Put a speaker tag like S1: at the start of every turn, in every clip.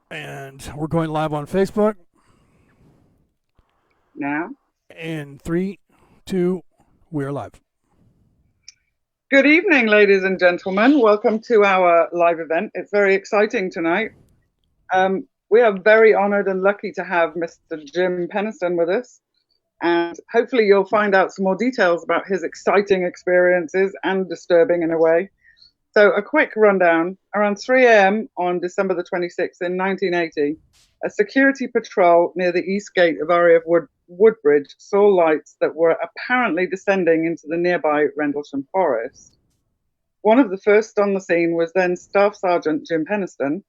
S1: And we're going live on Facebook
S2: Now,
S1: in three, two, we're live.
S2: good evening, ladies and gentlemen. Welcome to our live event. It's very exciting tonight. We are very honored and lucky to have Mr. Jim Penniston with us. And hopefully, you'll find out some more details about his exciting experiences and disturbing in a way. So, a quick rundown. Around 3 a.m. on December the 26th in 1980, a security patrol near the east gate of RAF Woodbridge saw lights that were apparently descending into the nearby Rendlesham Forest. One of the first on the scene was then Staff Sergeant Jim Penniston,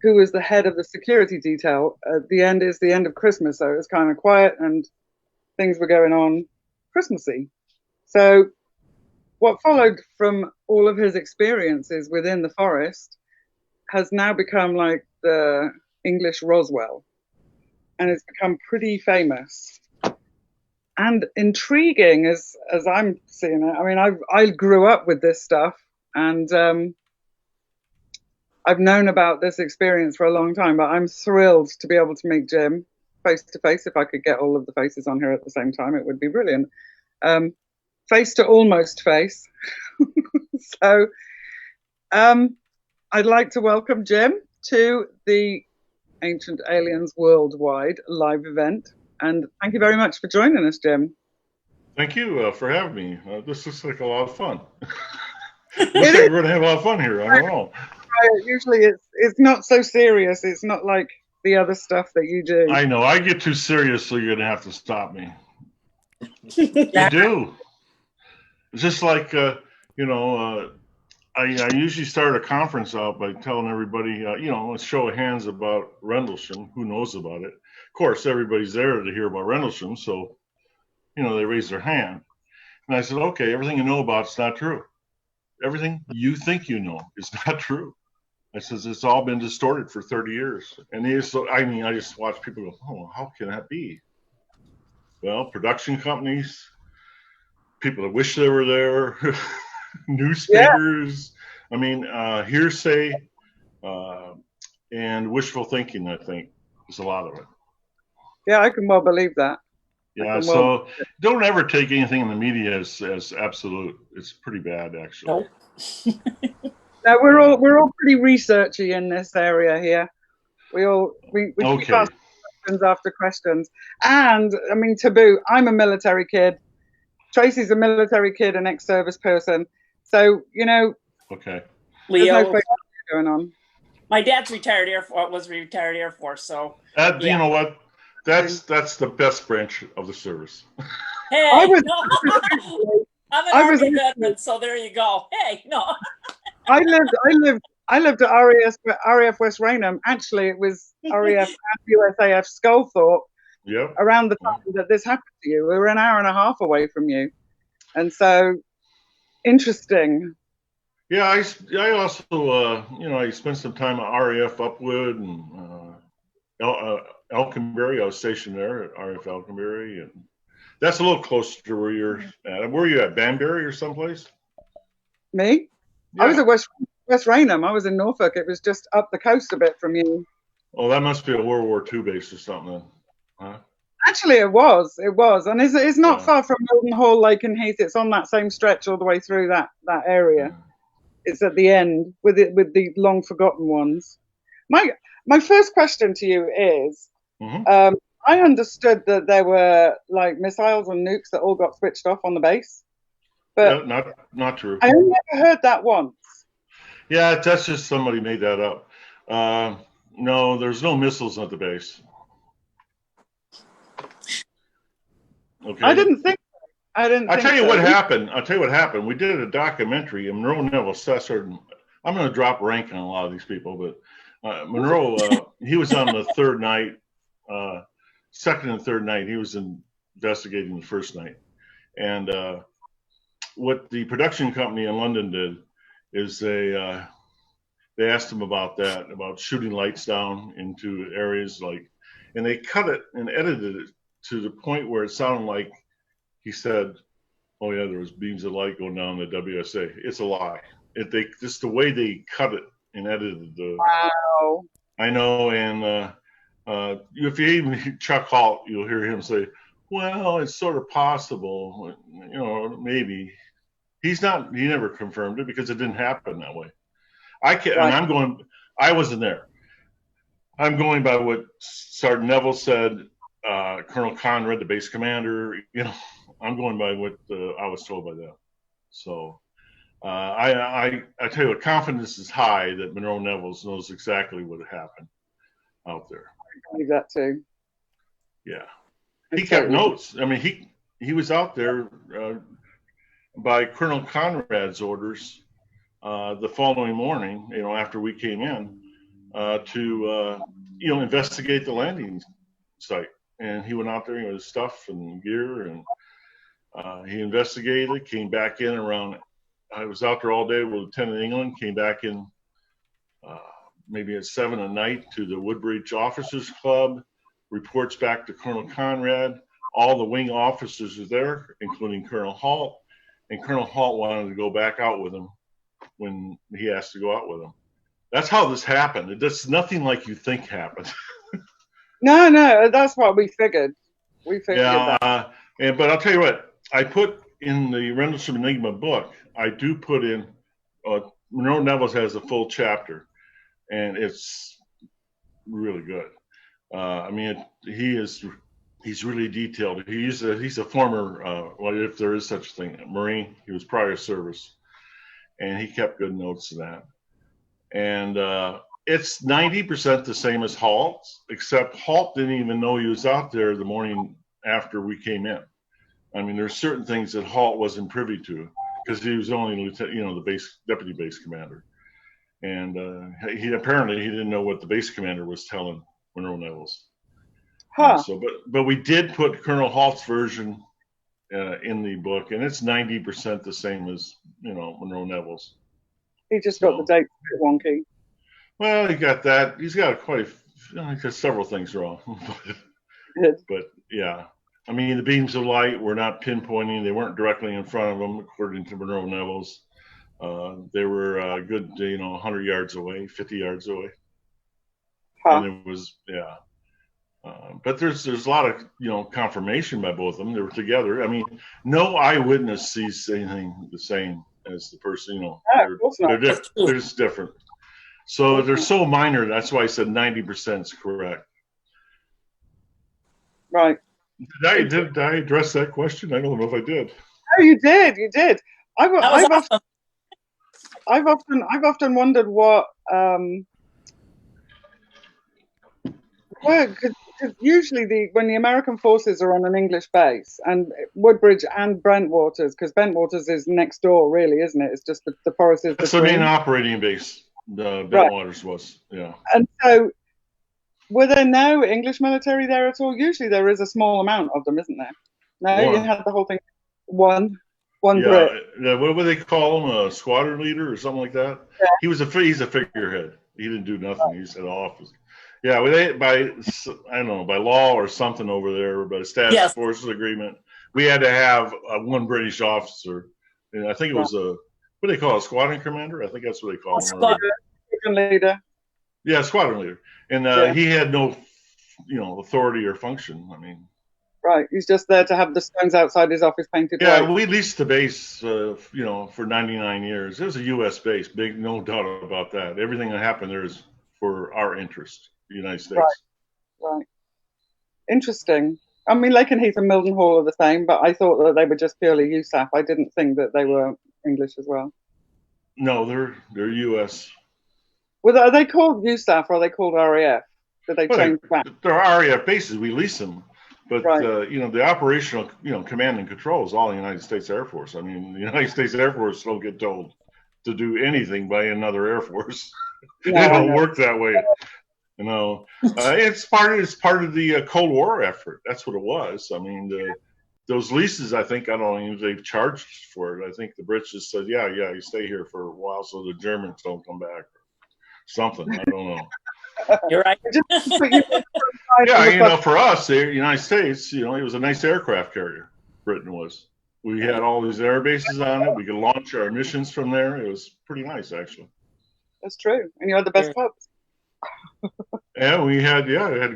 S2: who was the head of the security detail. The end is the end of Christmas, so it was kind of quiet and things were going on Christmassy. So what followed from all of his experiences within the forest has now become like the English Roswell, and it's become pretty famous and intriguing as I'm seeing it. I mean, I grew up with this stuff, and I've known about this experience for a long time. But I'm thrilled to be able to meet Jim face to face. If I could get all of the faces on here at the same time, it would be brilliant. Face to almost face. So I'd like to welcome Jim to the Ancient Aliens Worldwide live event. And thank you very much for joining us, Jim.
S3: Thank you for having me. This looks like a lot of fun.
S2: It
S3: Looks like
S2: is.
S3: we're going to have a lot of fun here. I don't know.
S2: Usually it's not so serious. It's not like the other stuff that you do.
S3: I know. I get too serious, so you're going to have to stop me.
S2: Yeah.
S3: You do. It's just like, I usually start a conference out by telling everybody, let's show of hands about Rendlesham. Who knows about it? Of course, everybody's there to hear about Rendlesham, so, they raise their hand. And I said, okay, everything you know about it's not true. Everything you think you know is not true. I says, it's all been distorted for 30 years. And I just watch people go, oh, how can that be? Well, production companies, people that wish they were there, newspapers, hearsay, and wishful thinking, I think, is a lot of it.
S2: Yeah, I can well believe that.
S3: Yeah, so don't ever take anything in the media as absolute. It's pretty bad, actually.
S2: No, we're all pretty researchy in this area here. We keep asking questions after questions. And I mean, to boot, I'm a military kid. Tracy's a military kid, an ex-service person. So,
S3: okay.
S4: Leo,
S2: there's no going on.
S4: My dad's retired Air Force, so
S3: yeah. You know what? That's the best branch of the service.
S4: Hey, I'm an Army veteran, so there you go. Hey, no.
S2: I lived at RAF West Raynham. Actually, it was RAF USAF Sculthorpe.
S3: Yep.
S2: Around the time that this happened to you, we were an hour and a half away from you, and so interesting.
S3: Yeah, I also I spent some time at RAF Upwood and Elkinberry. I was stationed there at RAF Elkinberry, and that's a little closer to where you're at. Were you at Banbury or someplace?
S2: Me? Yeah. I was at West Raynham. I was in Norfolk. It was just up the coast a bit from you.
S3: Oh, that must be a World War II base or something, huh?
S2: Actually, it was, and it's not far from Mildenhall, Lake and Heath. It's on that same stretch all the way through that area. Yeah. It's at the end with the long forgotten ones. My first question to you is, I understood that there were like missiles and nukes that all got switched off on the base, but
S3: not true.
S2: I only ever heard that once.
S3: Yeah, that's just somebody made that up. No, there's no missiles at the base. Okay.
S2: I didn't think.
S3: I'll tell you what happened. We did a documentary, and Monroe Neville Sessor. I'm going to drop rank on a lot of these people, but Monroe, he was on the third night, second and third night. He was investigating the first night, and what the production company in London did is they asked him about shooting lights down into areas and they cut it and edited it to the point where it sounded like he said, "Oh yeah, there was beams of light going down the WSA." It's a lie. Just the way they cut it and edited the.
S2: Wow.
S3: I know, and if you even hear Chuck Halt, you'll hear him say, "Well, it's sort of possible, maybe." He never confirmed it because it didn't happen that way. I wasn't there. I'm going by what Sergeant Neville said, Colonel Conrad, the base commander. I'm going by what I was told by them. So I tell you what, confidence is high that Monroe Neville's knows exactly what happened out there.
S2: I believe that too.
S3: Yeah, he kept notes. I mean, he was out there by Colonel Conrad's orders the following morning. After we came in to investigate the landing site, and he went out there with his stuff and gear, and he investigated. Came back in around. I was out there all day with Lieutenant England. Came back in maybe at 7 at night to the Woodbridge Officers Club. Reports back to Colonel Conrad. All the wing officers are there, including Colonel Halt. And Colonel Halt wanted to go back out with him when he asked to go out with him. That's how this happened. It's nothing like you think happened.
S2: No, that's what we figured. We figured that.
S3: But I'll tell you what, I put in the Rendlesham Enigma book, I do put in, Monroe Neville has a full chapter, and it's really good. He's really detailed. He's a former, if there is such a thing, Marine. He was prior service, and he kept good notes of that. And it's 90% the same as Halt's, except Halt didn't even know he was out there the morning after we came in. I mean, there's certain things that Halt wasn't privy to because he was only lieutenant, the deputy base commander, and he didn't know what the base commander was telling Monroe Neville's.
S2: Huh.
S3: But we did put Colonel Halt's version in the book, and it's 90% the same as Monroe Neville's.
S2: He just got the dates a bit wonky.
S3: Well, he got that. He's got he got several things wrong. but yeah, I mean, the beams of light were not pinpointing. They weren't directly in front of him, according to Monroe Neville's. They were a good, 100 yards away, 50 yards away.
S2: Huh.
S3: And it was, but there's a lot of, confirmation by both of them. They were together. I mean, no eyewitness sees anything the same as the person, they're just different. So they're so minor. That's why I said 90% is correct.
S2: Right.
S3: Did I address that question? I don't know if I did.
S2: Oh, you did. I've often wondered what because usually when the American forces are on an English base, and Woodbridge and Brentwaters, because Brentwaters is next door, really, isn't it? It's just the forest is
S3: That's the main operating base. The Brentwaters was, yeah.
S2: And so, were there no English military there at all? Usually, there is a small amount of them, isn't there? No, you had the whole thing. One Brit.
S3: What would they call him? A squadron leader or something like that?
S2: Yeah.
S3: He's a figurehead. He didn't do nothing. He said office. Yeah, by law or something over there, by the Status Forces Agreement, we had to have one British officer, and I think it was what do they call it, a squadron commander? I think that's what they call him.
S2: Squadron leader.
S3: Yeah, squadron leader, and he had no, authority or function. I mean,
S2: right, he's just there to have the stones outside his office painted white.
S3: Yeah, we leased the base, for 99 years. It was a U.S. base, big, no doubt about that. Everything that happened there is for our interest, the United States.
S2: Right. Interesting. I mean, Lakenheath and Mildenhall are the same, but I thought that they were just purely USAF. I didn't think that they were English as well.
S3: No, they're U.S.
S2: Well, are they called USAF or are they called RAF? Did they change back?
S3: They're RAF bases. We lease them. But, the operational, command and control is all the United States Air Force. I mean, the United States Air Force don't get told to do anything by another Air Force. They don't work that way. It's part of the Cold War effort. That's what it was. I mean, those leases, I don't know if they've charged for it. I think the Brits just said, yeah, you stay here for a while so the Germans don't come back or something. I don't know.
S4: You're right.
S3: For us, the United States, it was a nice aircraft carrier. Britain was. We had all these air bases on it. We could launch our missions from there. It was pretty nice, actually.
S2: That's true. And you had the best pubs.
S3: And we had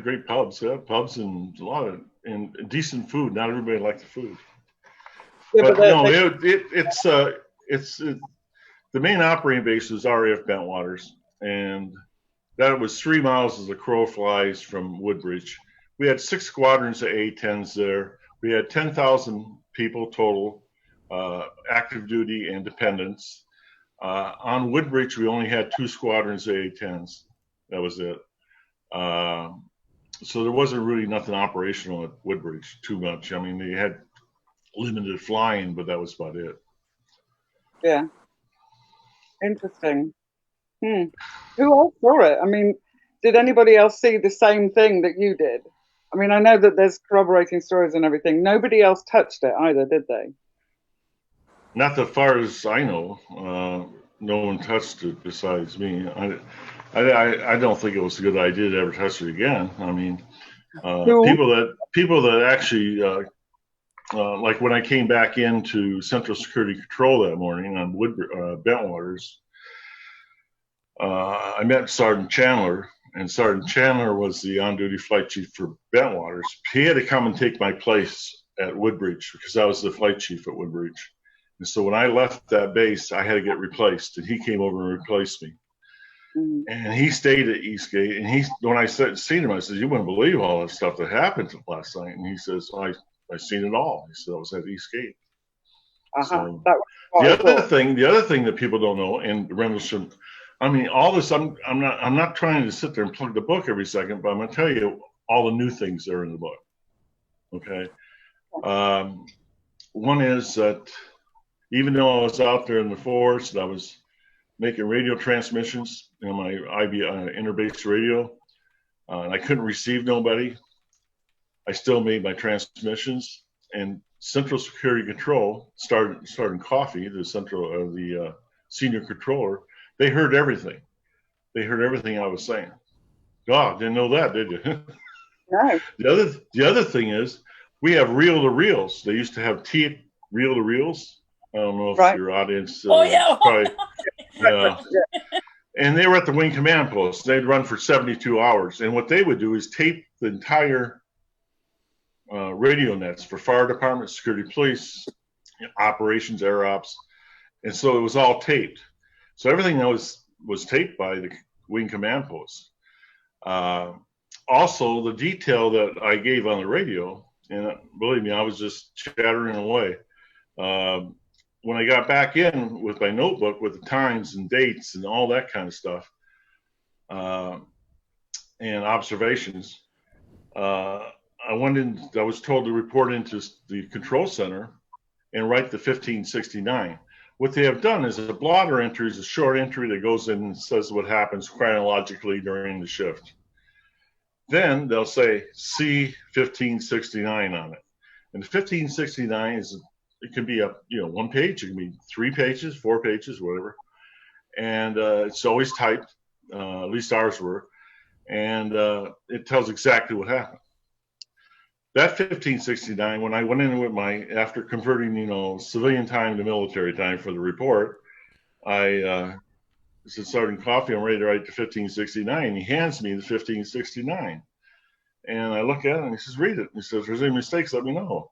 S3: great pubs, pubs and a lot of and decent food. Not everybody liked the food,
S2: Yeah,
S3: but
S2: but
S3: no, it's the main operating base was RAF Bentwaters, and that was 3 miles as the crow flies from Woodbridge. We had 6 squadrons of A-10s there. We had 10,000 people total, active duty and dependents. On Woodbridge, we only had 2 squadrons of A-10s. That was it. So there wasn't really nothing operational at Woodbridge too much. I mean, they had limited flying, but that was about it.
S2: Yeah. Interesting. Who else saw it? I mean, did anybody else see the same thing that you did? I mean, I know that there's corroborating stories and everything. Nobody else touched it either, did they?
S3: Not that far as I know. No one touched it besides me. I don't think it was a good idea to ever touch it again. I mean, people that actually like when I came back into Central Security Control that morning on Bentwaters, I met Sergeant Chandler, and Sergeant Chandler was the on-duty flight chief for Bentwaters. He had to come and take my place at Woodbridge because I was the flight chief at Woodbridge. And so when I left that base, I had to get replaced, and he came over and replaced me. Mm-hmm. And he stayed at Eastgate. And when I seen him, I said, "You wouldn't believe all that stuff that happened last night." And he says, "I seen it all." He said, "I was at Eastgate." So the other thing that people don't know, and Rendlesham, I mean, all this. I'm not trying to sit there and plug the book every second, but I'm going to tell you all the new things that are in the book. Okay. One is that even though I was out there in the forest, I was making radio transmissions in my IB interbase radio, and I couldn't receive nobody. I still made my transmissions, and Central Security Control started Coffee, the senior controller. They heard everything. They heard everything I was saying. God, didn't know that, did you?
S2: No.
S3: The other thing is we have reel-to-reels. They used to have tape reel-to-reels. I don't know if your audience probably, and they were at the wing command post. They'd run for 72 hours, and what they would do is tape the entire radio nets for fire department, security police, operations, air ops, and so it was all taped. So everything that was taped by the wing command post. Also, the detail that I gave on the radio, and believe me, I was just chattering away. When I got back in with my notebook with the times and dates and all that kind of stuff, and observations, I was told to report into the control center and write the 1569. What they have done is a blotter entry is a short entry that goes in and says what happens chronologically during the shift. Then they'll say C-1569 on it. And the 1569 it can be one page, it can be 3 pages, 4 pages, whatever. And it's always typed, at least ours were. And it tells exactly what happened. That 1569, when I went in with after converting, civilian time to military time for the report, I said, "Sergeant Coffee, I'm ready to write the 1569. He hands me the 1569. And I look at it and he says, "Read it." He says, "If there's any mistakes, let me know."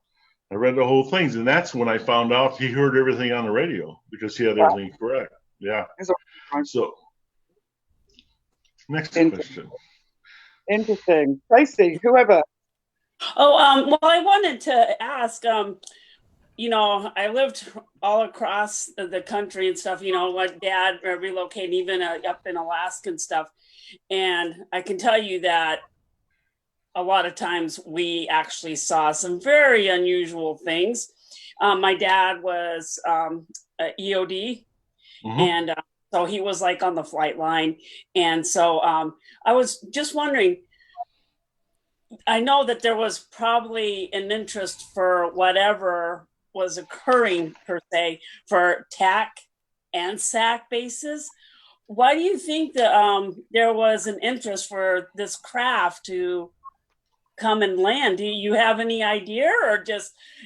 S3: I read the whole thing, and that's when I found out he heard everything on the radio because he had everything correct. Yeah. So, next question.
S2: Interesting. Tracy, whoever.
S4: Well, I wanted to ask, I lived all across the country and stuff, what Dad relocated even up in Alaska and stuff. And I can tell you that a lot of times we actually saw some very unusual things. My dad was EOD, mm-hmm. and so he was like on the flight line. And so I was just wondering, I know that there was probably an interest for whatever was occurring per se for TAC and SAC bases. Why do you think that there was an interest for this craft to come and land? Do you have any idea, or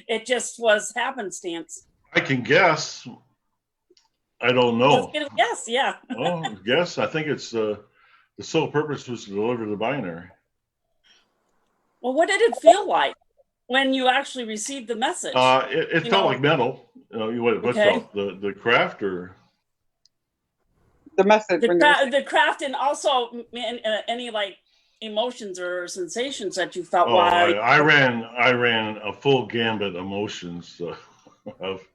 S4: it just was happenstance?
S3: I can guess. I don't know.
S4: Guess, yeah.
S3: Well, guess. I think it's the sole purpose was to deliver the binary.
S4: Well, what did it feel like when you actually received the message?
S3: It felt like metal. What
S4: Okay.
S3: felt the craft or
S2: The message.
S4: The craft, and also any like emotions or sensations that you felt while
S3: I ran a full gambit of emotions of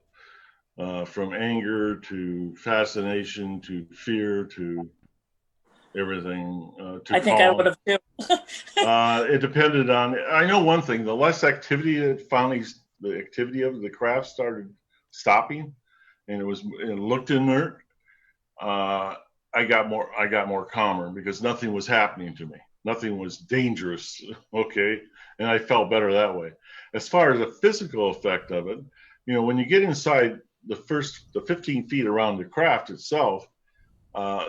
S3: from anger to fascination to fear to everything to
S4: I think I would have too.
S3: It depended on. I know one thing: the less activity, the activity of the craft started stopping, and it looked inert. I got more calmer because nothing was happening to me. Nothing was dangerous. Okay, and I felt better that way. As far as the physical effect of it, when you get inside the 15 feet around the craft itself,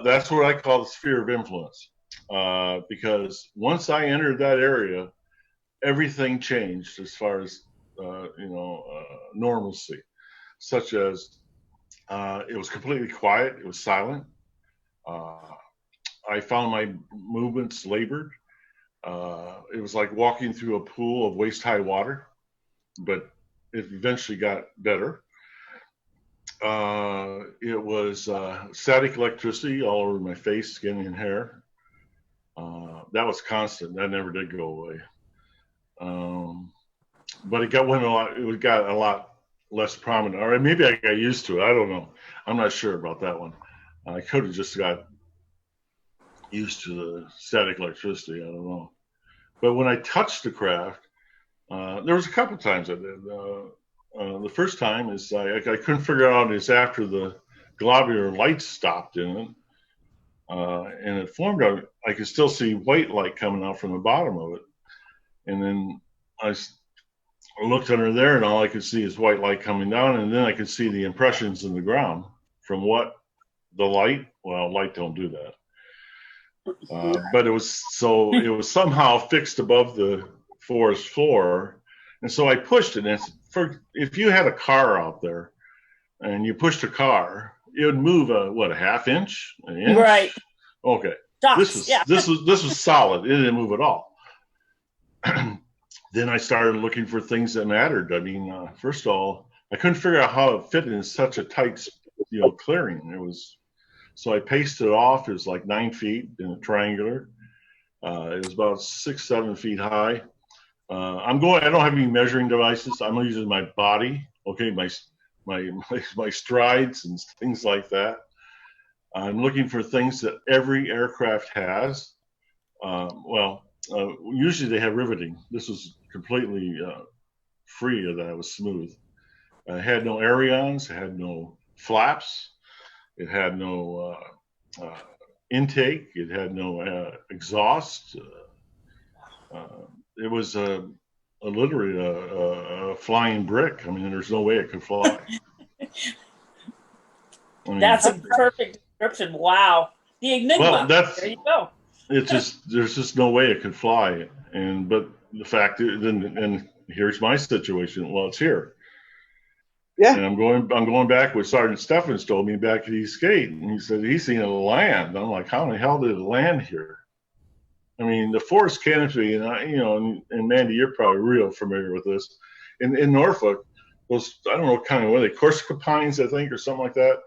S3: that's what I call the sphere of influence. Because once I entered that area, everything changed as far as normalcy, such as it was completely quiet, it was silent. I found my movements labored. It was like walking through a pool of waist-high water, but it eventually got better. It was static electricity all over my face, skin, and hair. That was constant. That never did go away. But it got a lot less prominent. Or maybe I got used to it. I don't know. I'm not sure about that one. I could have just got used to the static electricity. I don't know. But when I touched the craft, there was a couple times I did. The first time is I couldn't figure out is after the globular lights stopped in it, and it formed out. I could still see white light coming out from the bottom of it, and then I looked under there, and all I could see is white light coming down, and then I could see the impressions in the ground from what the light. Well, light don't do that. But it was somehow fixed above the forest floor, and so I pushed it. And if you had a car out there and you pushed a car, it would move a half inch, an inch,
S4: right?
S3: Okay,
S4: Dots,
S3: this was solid. It didn't move at all. Then I started looking for things that mattered. I mean, first of all, I couldn't figure out how it fit in such a tight, clearing. So I pasted it off. It was like 9 feet in a triangular. It was about 6-7 feet high. I don't have any measuring devices. I'm using my body. Okay, my strides and things like that. I'm looking for things that every aircraft has. Usually they have riveting. This was completely free of that. It was smooth. It had no ailerons. It had no flaps. It had no intake. It had no exhaust. It was literally a flying brick. I mean, there's no way it could fly.
S4: That's a perfect description. Wow. The Enigma.
S3: Well,
S4: there you go.
S3: There's just no way it could fly. But the fact is, and here's my situation. Well, it's here. Yeah. And I'm going back with Sergeant Steffens told me back at East Gate, and he said he's seen it land. I'm like, how in the hell did it land here? I mean, the forest canopy, and Mandy, you're probably real familiar with this. In Norfolk, those, I don't know kind of what are they, Corsica pines, I think, or something like that.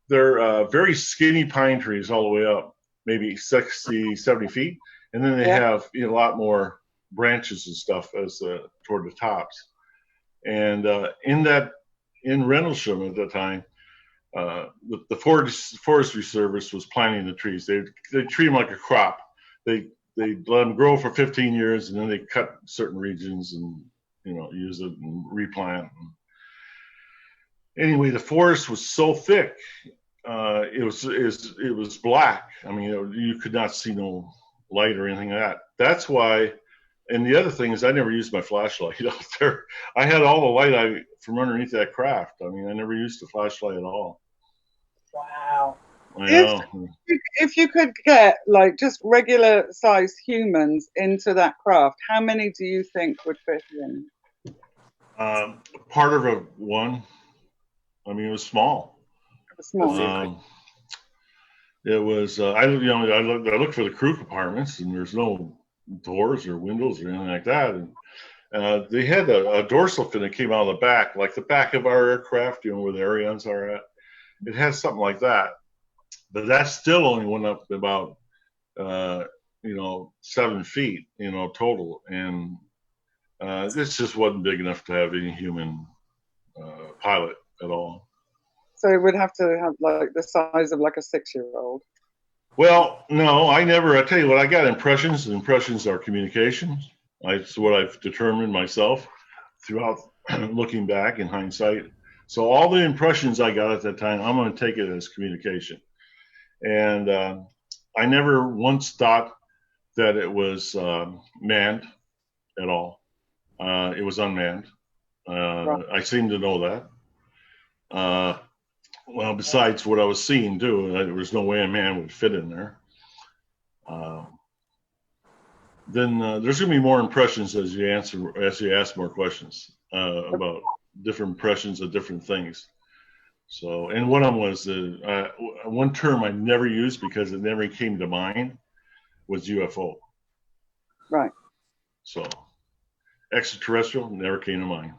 S3: They're very skinny pine trees all the way up, maybe 60, 70 feet. And then they have a lot more branches and stuff as toward the tops. And in Rendlesham at that time, the Forestry Service was planting the trees. They treat them like a crop. They let them grow for 15 years, and then they cut certain regions and use it and replant. Anyway, the forest was so thick, it was black. I mean, you could not see no light or anything like that. That's why. And the other thing is, I never used my flashlight out there. I had all the light from underneath that craft. I mean, I never used the flashlight at all.
S4: Wow.
S3: I know.
S2: If you could get like just regular sized humans into that craft, how many do you think would fit in?
S3: Part of one. I mean, it was small.
S2: Small.
S3: It was I looked for the crew compartments, and there's no doors or windows or anything like that. And they had a dorsal fin that came out of the back, like the back of our aircraft, where the Arians are at. It has something like that, but that still only went up about 7 feet, total, and this just wasn't big enough to have any human pilot at all.
S2: So it would have to have like the size of like a 6-year-old.
S3: Well, no, I tell you what, I got impressions. Impressions are communications. That's what I've determined myself throughout looking back in hindsight. So all the impressions I got at that time, I'm going to take it as communication. And I never once thought that it was manned at all. It was unmanned.
S2: Right.
S3: I seem to know that. Well, besides what I was seeing too, there was no way a man would fit in there. Then there's going to be more impressions as you ask more questions about different impressions of different things. So, and one of them was one term I never used because it never came to mind was UFO.
S2: Right.
S3: So, extraterrestrial never came to mind.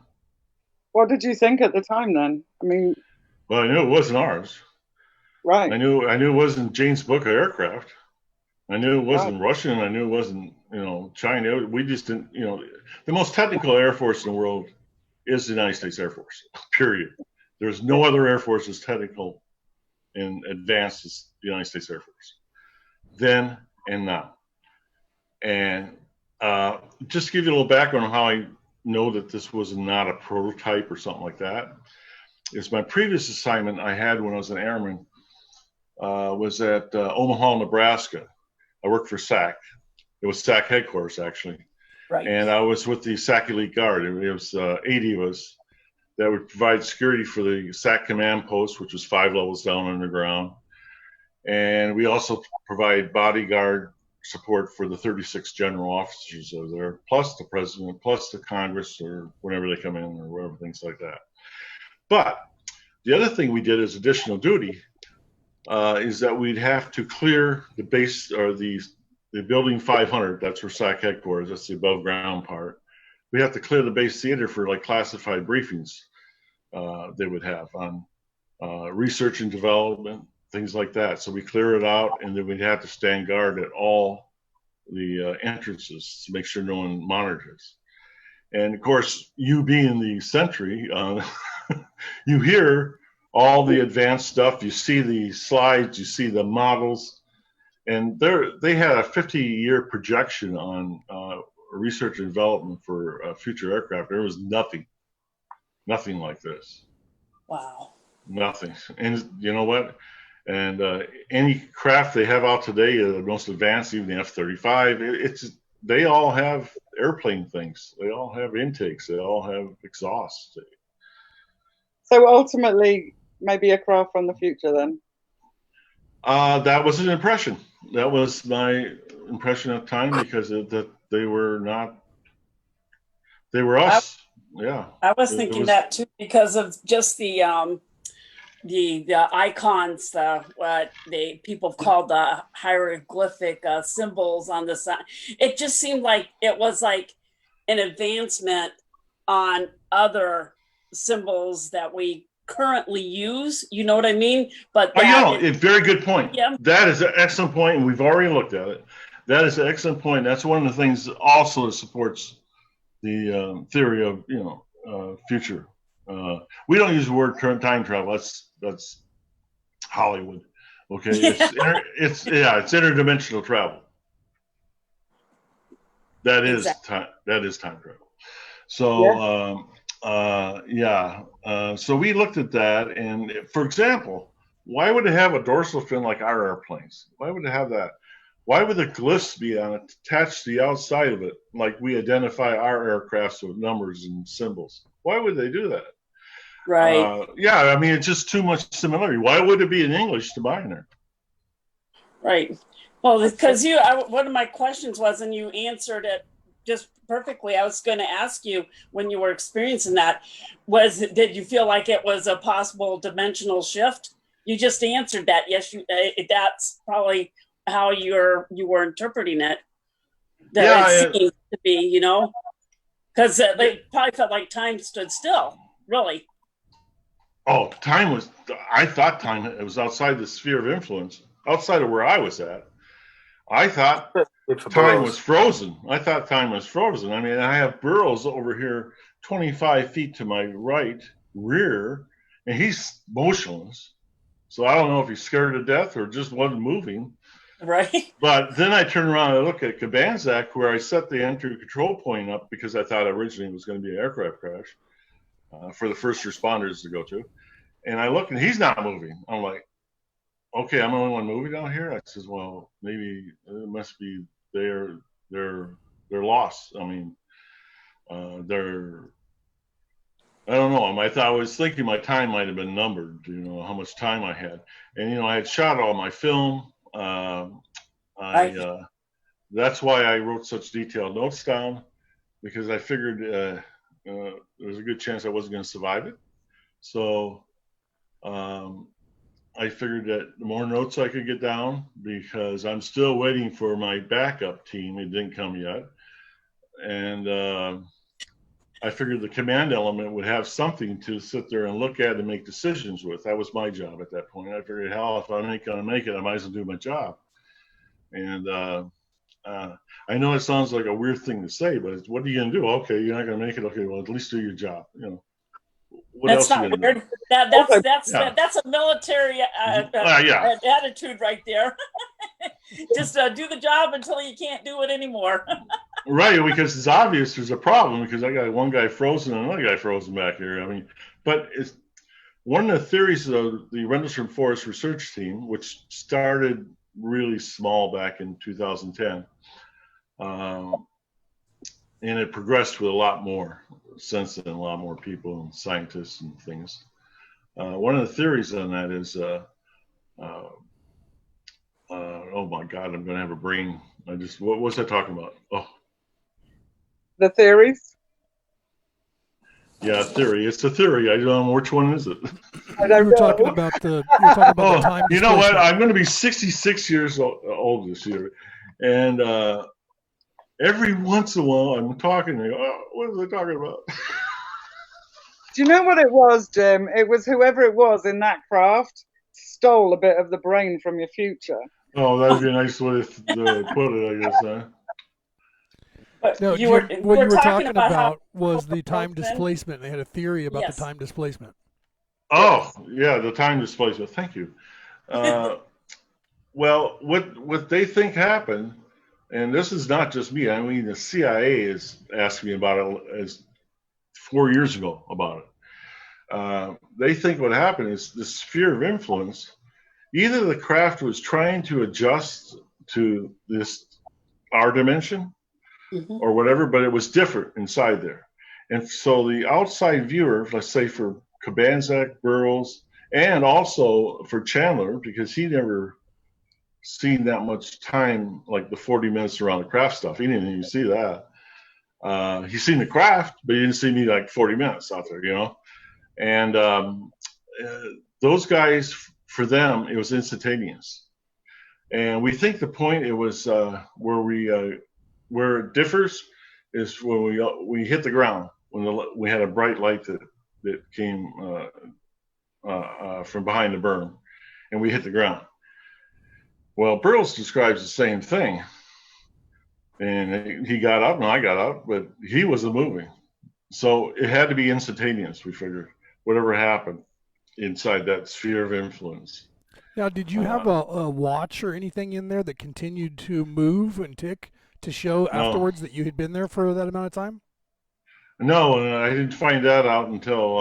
S2: What did you think at the time then? I mean,
S3: well, I knew it wasn't ours.
S2: Right.
S3: I knew it wasn't Jane's Book of Aircraft. I knew it wasn't Russian. I knew it wasn't, China. We just didn't, the most technical Air Force in the world is the United States Air Force, period. There's no other Air Force as technical and advanced as the United States Air Force, then and now. And just to give you a little background on how I know that this was not a prototype or something like that, is my previous assignment I had when I was an airman was at Omaha, Nebraska. I worked for SAC. It was SAC headquarters, actually.
S4: Right.
S3: And I was with the SAC Elite Guard. It was 80 of us that would provide security for the SAC command post, which was 5 levels down underground. And we also provide bodyguard support for the 36 general officers over there, plus the president, plus the Congress, or whenever they come in, or whatever, things like that. But the other thing we did as additional duty is that we'd have to clear the base, or the building 500. That's where SAC headquarters. That's the above ground part. We have to clear the base theater for like classified briefings they would have on research and development, things like that. So we clear it out, and then we'd have to stand guard at all the entrances to make sure no one monitors. And of course, you being the sentry, you hear all the advanced stuff. You see the slides, you see the models, and they had a 50-year projection on research and development for future aircraft. There was nothing like this.
S4: Wow.
S3: Nothing. And you know what? And any craft they have out today, the most advanced, even the F-35, they all have airplane things. They all have intakes. They all have exhausts.
S2: So ultimately, maybe a craft from the future then?
S3: That was an impression. That was my impression at the time, because that they were not. They were us. Yeah.
S4: I was thinking that too, because of just the icons, what people called the hieroglyphic symbols on the side. It just seemed like it was like an advancement on other symbols that we currently use. You know what I mean? But
S3: very good point.
S4: Yeah.
S3: That is an excellent point, and we've already looked at it. That is an excellent point. That's one of the things also that supports the theory of future. We don't use the word current time travel. That's Hollywood. Okay, it's interdimensional travel. That is time. That is time travel. So so we looked at that, and for example, why would it have a dorsal fin like our airplanes? Why would it have that? Why would the glyphs be on it, attached to the outside of it, like we identify our aircrafts with numbers and symbols? Why would they do that?
S4: Right.
S3: I mean, it's just too much similarity. Why would it be in English to binary?
S4: Right. Well, because one of my questions was, and you answered it just perfectly. I was going to ask you, when you were experiencing that, did you feel like it was a possible dimensional shift? You just answered that. Yes, that's probably how you were interpreting it. That it seems to be, you know, because they probably felt like time stood still. Really.
S3: Oh, I thought time it was outside the sphere of influence, outside of where I was at. I thought time was frozen. I thought time was frozen. I mean, I have Burroughs over here 25 feet to my rear, and he's motionless. So I don't know if he's scared to death or just wasn't moving.
S4: Right.
S3: But then I turn around and look at Cabanzac, where I set the entry control point up because I thought originally it was going to be an aircraft crash for the first responders to go to. And I look and he's not moving. I'm like, okay, I'm the only one moving down here. I says, well, maybe it must be they're lost. I mean, I don't know. I was thinking my time might have been numbered, you know, how much time I had. And, you know, I had shot all my film. That's why I wrote such detailed notes down, because I figured there was a good chance I wasn't going to survive it. So I figured that the more notes I could get down, because I'm still waiting for my backup team. It didn't come yet. And I figured the command element would have something to sit there and look at and make decisions with. That was my job at that point. I figured, hell, if I'm not going to make it, I might as well do my job. And I know it sounds like a weird thing to say, but what are you going to do? Okay, you're not going to make it. Okay, well, at least do your job. You know, what else are you going to do?
S4: That's a military attitude right there. Just do the job until you can't do it anymore.
S3: Right, because it's obvious there's a problem, because I got one guy frozen and another guy frozen back here. I mean, but it's one of the theories of the Rendlesham Forest Research Team, which started really small back in 2010, and it progressed with a lot more since then, a lot more people and scientists and things. One of the theories on that is, oh my God, I'm going to have a brain. What was I talking about? Oh.
S2: The theories?
S3: Yeah, theory. It's a theory. I don't know which one is it.
S2: I don't know.
S1: Talking about the time.
S3: You know what? I'm going to be 66 years old this year, and every once in a while I'm talking. And what was I talking about?
S2: Do you know what it was, Jim? It was whoever it was in that craft stole a bit of the brain from your future.
S3: Oh, that'd be a nice way to put it, I guess. Huh?
S1: No, what you were talking about was the time displacement. They had a theory about the time displacement.
S3: Oh, yeah, the time displacement. Thank you. Well, what they think happened, and this is not just me. I mean, the CIA has asked me about it as 4 years ago about it. They think what happened is the sphere of influence. Either the craft was trying to adjust to our dimension, or whatever, but it was different inside there. And so the outside viewer, let's say for Cabanzac, Burroughs, and also for Chandler, because he never seen that much time, like the 40 minutes around the craft stuff. He didn't even see that. He seen the craft, but he didn't see me like 40 minutes out there, you know? And those guys, for them, it was instantaneous. And we think the point it was where it differs is when we hit the ground, when we had a bright light that came from behind the berm, and we hit the ground. Well, Burroughs describes the same thing, and he got up and I got up, but he wasn't moving. So it had to be instantaneous, we figured, whatever happened inside that sphere of influence.
S1: Now, did you have a watch or anything in there that continued to move and tick to show afterwards that you had been there for that amount of time?
S3: No, I didn't find that out until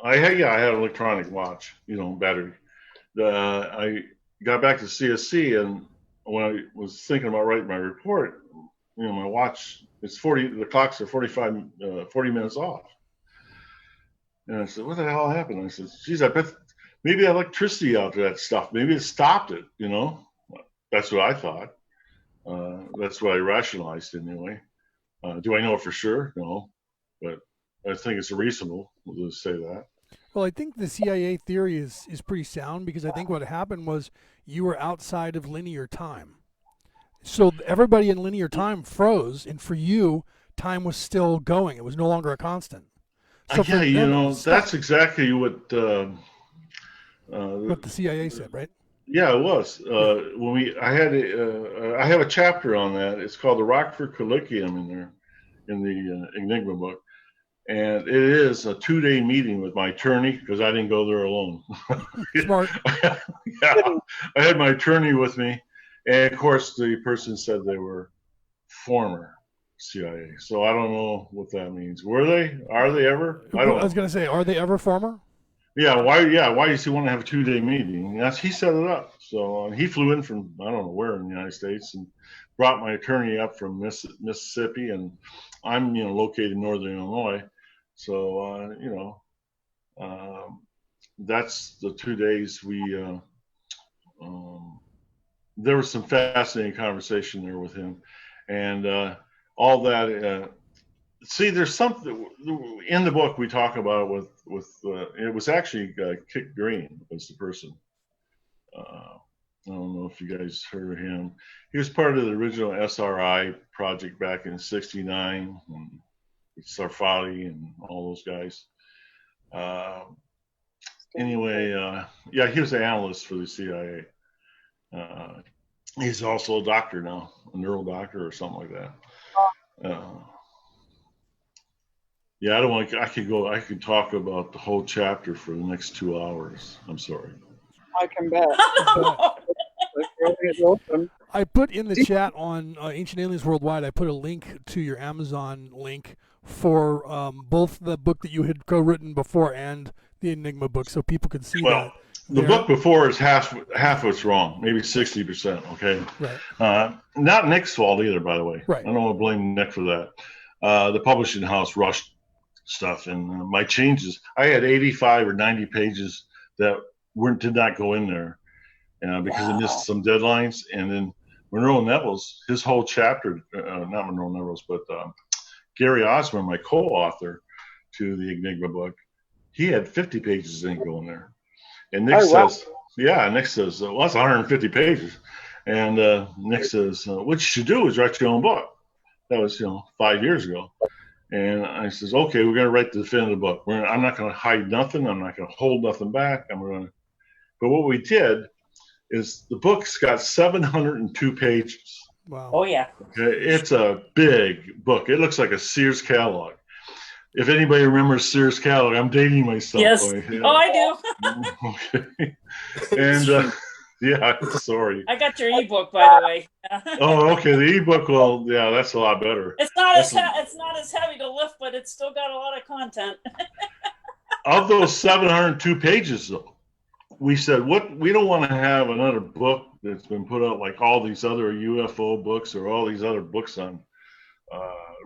S3: I had an electronic watch, you know, battery. I got back to CSC, and when I was thinking about writing my report, you know, my watch, the clocks are 40 minutes off. And I said, what the hell happened? I said, geez, I bet maybe the electricity out there, that stuff, maybe it stopped it, you know? That's what I thought. That's what I rationalized anyway. Do I know it for sure? No, but I think it's reasonable to say that.
S1: Well, I think the CIA theory is pretty sound because I think what happened was you were outside of linear time. So everybody in linear time froze, and for you, time was still going. It was no longer a constant. So for
S3: Yeah, you
S1: them, it
S3: know,
S1: was stuck.
S3: that's exactly what
S1: What the CIA said, right?
S3: yeah, it was.
S1: Yeah.
S3: When I have a chapter on that. It's called the Rockford Colloquium in there, in the Enigma book. And it is a 2-day meeting with my attorney because I didn't go there alone.
S1: Smart.
S3: Yeah, I had my attorney with me. And of course, the person said they were former CIA. So I don't know what that means. Were they? Are they ever? I
S1: I
S3: don't
S1: was
S3: know.
S1: going to say, are they ever former?
S3: Yeah, why? Yeah, why does he want to have a 2-day meeting? That's he set it up. So he flew in from I don't know where in the United States and brought my attorney up from Mississippi, and I'm located in northern Illinois. So that's the 2 days we. There was some fascinating conversation there with him, and all that. See, there's something in the book we talk about with it was actually Kit Green was the person. I don't know if you guys heard of him. He was part of the original SRI project back in '69, and Sarfati and all those guys. Anyway, yeah, he was an analyst for the CIA. He's also a doctor now, a neural doctor or something like that. Yeah, I don't want. I could talk about the whole chapter for the next 2 hours. I'm sorry.
S2: I can bet. It's awesome.
S1: I put in the chat on Ancient Aliens Worldwide, I put a link to your Amazon link for both the book that you had co-written before and the Enigma book, so people could see that.
S3: The book before is half what's wrong, maybe 60%. Okay,
S1: right.
S3: Not Nick's fault either, by the way.
S1: Right.
S3: I don't want to blame Nick for that. The publishing house rushed stuff, and my changes. I had 85 or 90 pages that did not go in there because I missed some deadlines. And then Monroe Neville's, his whole chapter, not Monroe Neville's, but Gary Osborne, my co-author to the Enigma book, he had 50 pages that didn't go in there. And Nick says, Nick says, well, that's 150 pages. And Nick says, what you should do is write your own book. That was, 5 years ago. And I says, okay, we're going to write the definitive book. I'm not going to hide nothing. I'm not going to hold nothing back. But what we did is the book's got 702 pages.
S1: Wow.
S4: Oh, yeah.
S3: Okay, it's a big book. It looks like a Sears catalog. If anybody remembers Sears catalog, I'm dating myself.
S4: Yes. Oh, I do.
S3: Okay. And yeah, sorry.
S4: I got your ebook, by the way.
S3: Oh, okay. The ebook, well, yeah, that's a lot better.
S4: It's not as heavy to lift, but it's still got a lot of content.
S3: Of those 702 pages, though, we said, we don't want to have another book that's been put out like all these other UFO books or all these other books on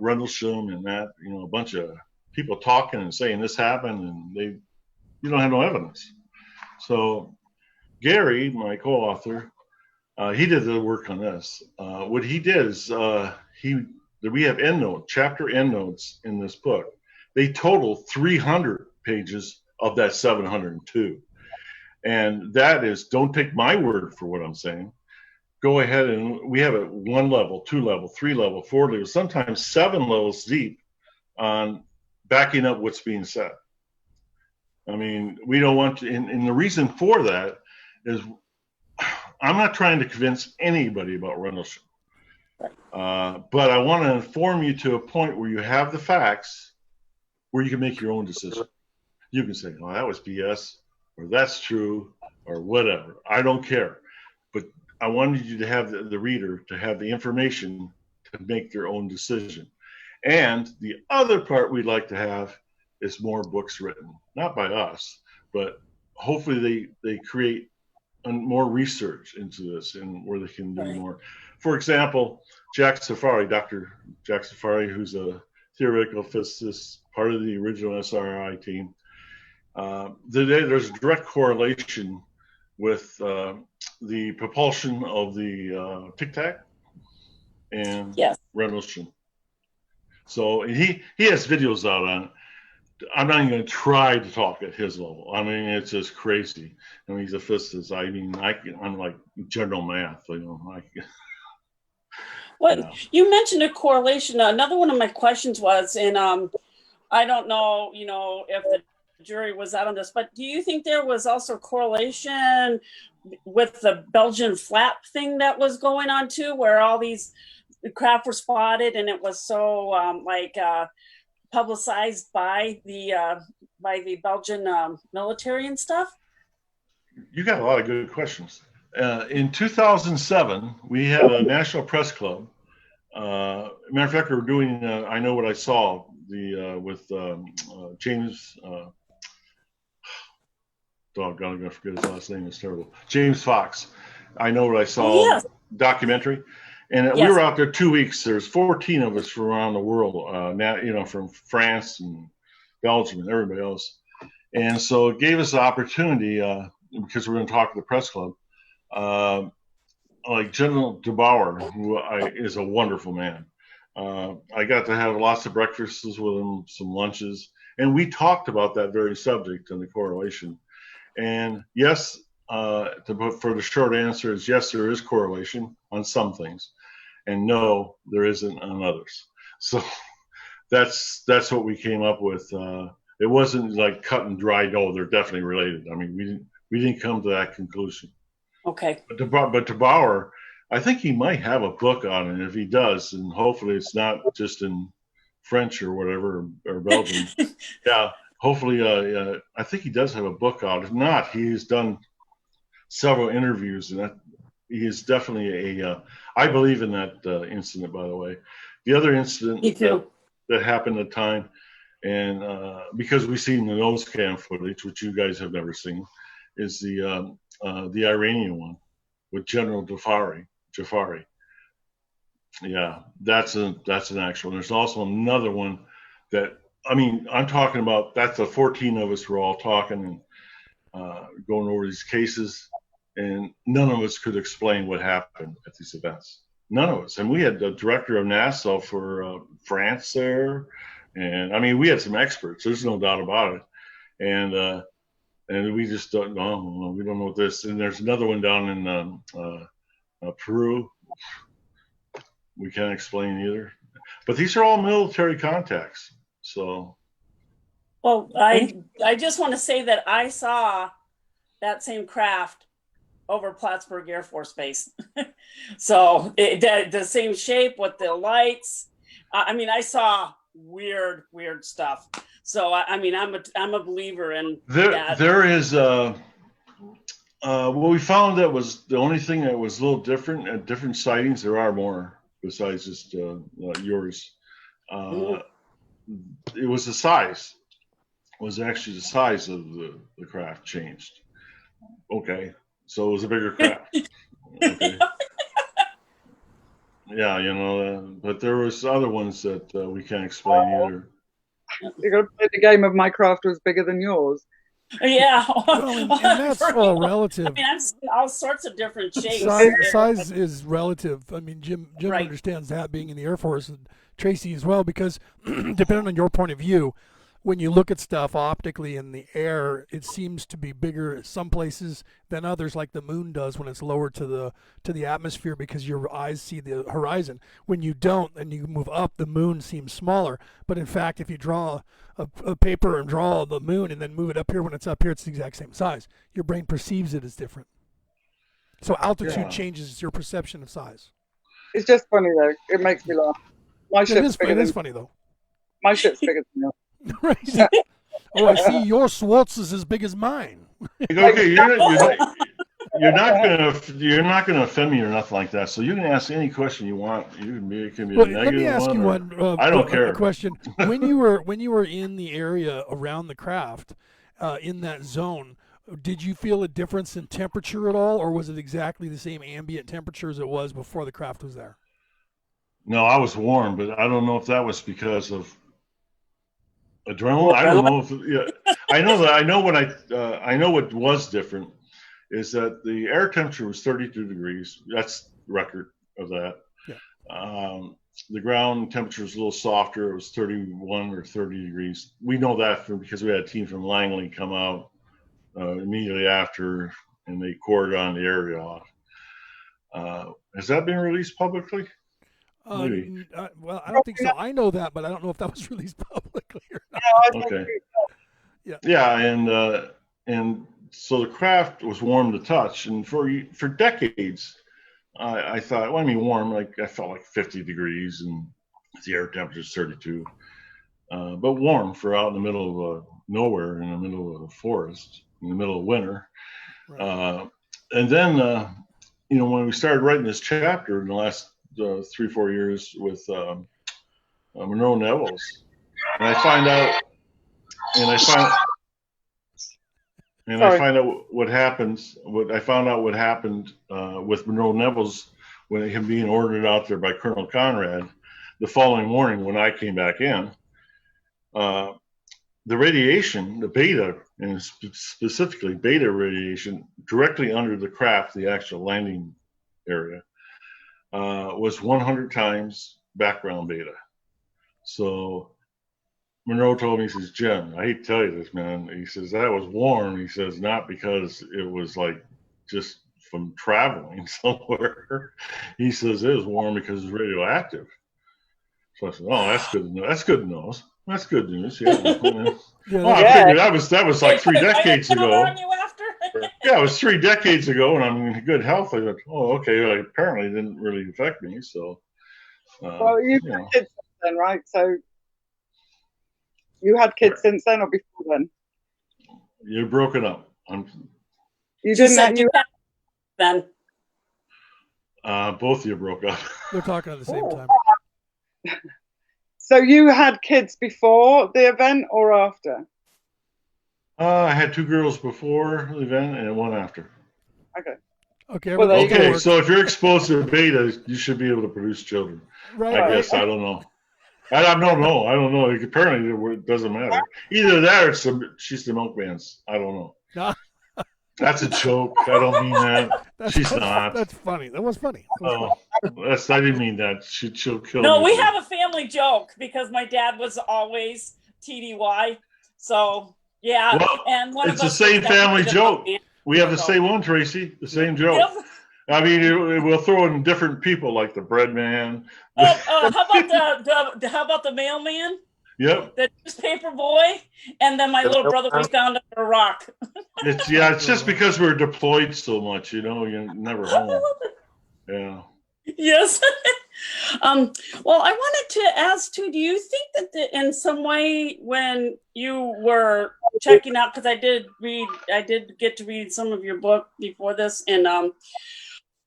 S3: Rendlesham and that, a bunch of people talking and saying this happened, and you don't have no evidence. So Gary, my co-author, he did the work on this. What he did is we have chapter endnotes in this book. They total 300 pages of that 702. And that is, don't take my word for what I'm saying. Go ahead, and we have it 1 level, 2 level, 3 level, 4 level, sometimes 7 levels deep on backing up what's being said. I mean, we don't want to, and the reason for that is I'm not trying to convince anybody about Rendlesham. But I want to inform you to a point where you have the facts where you can make your own decision. You can say, oh, that was BS, or that's true, or whatever. I don't care. But I wanted you to have the reader to have the information to make their own decision. And the other part we'd like to have is more books written, not by us, but hopefully they create more research into this and where they can do more. For example, Dr. Jack Safari, who's a theoretical physicist, part of the original SRI team, there's a direct correlation with the propulsion of the Tic Tac and Rendlesham. So he has videos out on it. I'm not even going to try to talk at his level. I mean, it's just crazy. I mean, he's a physicist. I mean, I'm like general math, you know.
S4: Well,
S3: Yeah.
S4: you mentioned a correlation. Another one of my questions was, and I don't know, if the jury was out on this, but do you think there was also correlation with the Belgian flap thing that was going on too, where all these craft were spotted and it was so publicized by the Belgian military and stuff?
S3: You got a lot of good questions. In 2007, we had a National Press Club. Matter of fact, we were doing I Know What I Saw with James. Doggone, I'm gonna forget his last name. It's terrible. James Fox. I Know What I Saw.
S4: Oh, yes.
S3: Documentary. And we were out there 2 weeks. There's 14 of us from around the world, now, from France and Belgium and everybody else. And so it gave us the opportunity, because we're going to talk to the press club, like General DeBauer, who is a wonderful man. I got to have lots of breakfasts with him, some lunches, and we talked about that very subject and the correlation. And yes, for the short answer is yes, there is correlation on some things, and no, there isn't on others. So that's what we came up with. It wasn't like cut and dried. Oh, they're definitely related. I mean, we didn't come to that conclusion.
S4: Okay.
S3: But DeBauer, I think he might have a book on it. If he does, and hopefully it's not just in French or whatever, or Belgian. Yeah, hopefully, I think he does have a book out. If not, he's done several interviews, and he is definitely I believe in that incident, by the way. The other incident that happened at the time, and because we've seen the nose cam footage, which you guys have never seen, is the Iranian one with General Jafari. Yeah, that's an actual. There's also another one that, I mean, I'm talking about, that's the 14 of us were all talking and going over these cases, and none of us could explain what happened at these events. None of us. And we had the director of NASA for France there, and I mean, we had some experts. There's no doubt about it. And we just don't know. We don't know what this. And there's another one down in Peru. We can't explain either. But these are all military contacts. So.
S4: Well, I just want to say that I saw that same craft over Plattsburgh Air Force Base. So the same shape with the lights. I mean, I saw weird stuff. So I mean, I'm a believer in that.
S3: There is what we found that was the only thing that was a little different at different sightings. There are more besides just yours. It was the size. It was actually the size of the craft changed. Okay, so it was a bigger craft. Okay. Yeah, but there was other ones that we can't explain either.
S2: You're going to play the game of my craft was bigger than yours.
S4: Yeah.
S1: Well, and that's all relative.
S4: I mean, I've seen all sorts of different shapes.
S1: Size is relative. I mean, Jim
S4: Right.
S1: understands that, being in the Air Force, and Tracy as well, because depending on your point of view, when you look at stuff optically in the air, it seems to be bigger some places than others, like the moon does when it's lower to the atmosphere, because your eyes see the horizon. When you don't and you move up, the moon seems smaller. But in fact, if you draw a paper and draw the moon and then move it up here, when it's up here, it's the exact same size. Your brain perceives it as different. So altitude changes your perception of size.
S2: It's just funny though. It makes me laugh.
S1: It is funny though.
S2: My ship's bigger than yours.
S1: Right. Oh, I see your Swartz is as big as mine.
S3: Okay, you're not gonna offend me or nothing like that. So you can ask any question you want. It can be a negative.
S1: Let me ask you one.
S3: I don't care.
S1: Question: when you were in the area around the craft, in that zone, did you feel a difference in temperature at all, or was it exactly the same ambient temperature as it was before the craft was there?
S3: No, I was warm, but I don't know if that was because of adrenaline. I don't know if. Yeah, I know what was different is that the air temperature was 32 degrees. That's the record of that.
S1: Yeah.
S3: the ground temperature was a little softer. It was 31 or 30 degrees. We know that because we had a team from Langley come out immediately after, and they cordoned the area off. Has that been released publicly? Maybe.
S1: Well, I don't think so. I know that, but I don't know if that was released publicly or not.
S3: Okay.
S1: Yeah.
S3: Yeah, and so the craft was warm to touch, and for decades, I thought, well, I mean, warm, like I felt like 50 degrees, and the air temperature is 32, but warm for out in the middle of nowhere, in the middle of the forest, in the middle of winter. Right. And then, when we started writing this chapter in the last 3-4 years with Monroe Nevels, and I find out what happens. I found out what happened with Monroe Nevels when him being ordered out there by Colonel Conrad the following morning when I came back in. The radiation, the beta, and specifically beta radiation, directly under the craft, the actual landing area, was 100 times background beta. So Monroe told me, he says, Jim, I hate to tell you this, man. He says, that was warm. He says, not because it was like just from traveling somewhere. He says, it was warm because it's radioactive. So I said, oh, that's good to know. That's good news. That's good news. Yeah. I figured that was like 3 decades ago. Yeah, it was 3 decades ago, and I'm in good health. I thought, oh, okay. Well, apparently, it didn't really affect me. So,
S2: well, you've had kids then, right? So you had kids since then, or before then?
S3: You're broken up.
S2: You didn't have you
S4: then.
S3: Both of you broke up.
S1: They're talking at the same time.
S2: So you had kids before the event or after?
S3: I had 2 girls before the event and 1 after.
S2: Okay.
S1: Well,
S3: okay. So if you're exposed to beta, you should be able to produce children.
S1: Right.
S3: I guess. I don't know. I don't know. I don't know. Apparently, it doesn't matter. Either that or she's the milkman's. I don't know. That's a joke. I don't mean that. She's not.
S1: That's funny. That was funny.
S3: I didn't mean that. She'll kill me.
S4: No, we have a family joke because my dad was always TDY. So, yeah.
S3: Well,
S4: and
S3: it's the same family joke. We have the same one, Tracy. The same joke. Yep. I mean, we'll throw in different people like the bread man.
S4: How about the mailman?
S3: Yep.
S4: The newspaper boy, and then my little brother was found under a rock.
S3: It's just because we're deployed so much, you're never home. Yeah.
S4: Yes. Well, I wanted to ask too. Do you think that in some way, when you were checking out, because I did get to read some of your book before this, and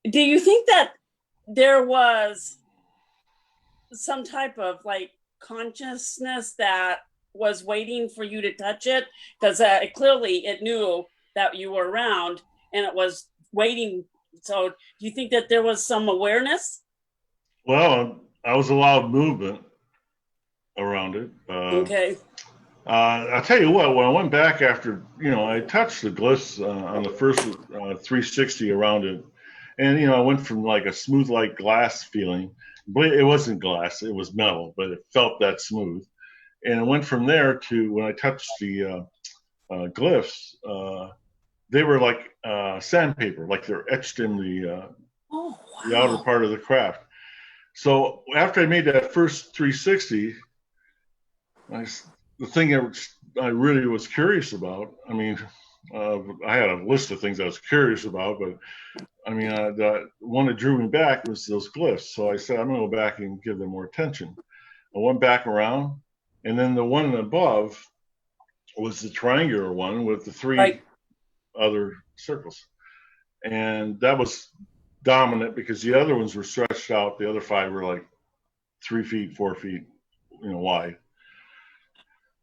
S4: do you think that there was some type of like consciousness that was waiting for you to touch it? Because clearly it knew that you were around and it was waiting. So do you think that there was some awareness?
S3: Well, I was allowed movement around it.
S4: Okay.
S3: I'll tell you what, when I went back after, I touched the glyphs on the first 360 around it. And, I went from like a smooth like glass feeling. It wasn't glass, it was metal, but it felt that smooth. And it went from there to when I touched the glyphs, they were like sandpaper, like they're etched in the outer part of the craft. So after I made that first 360, the thing I really was curious about, I mean, I had a list of things I was curious about, but I mean, the one that drew me back was those glyphs. So I said, I'm going to go back and give them more attention. I went back around, and then the one above was the triangular one with the 3 other circles. And that was dominant because the other ones were stretched out. The other 5 were like 3 feet, 4 feet, wide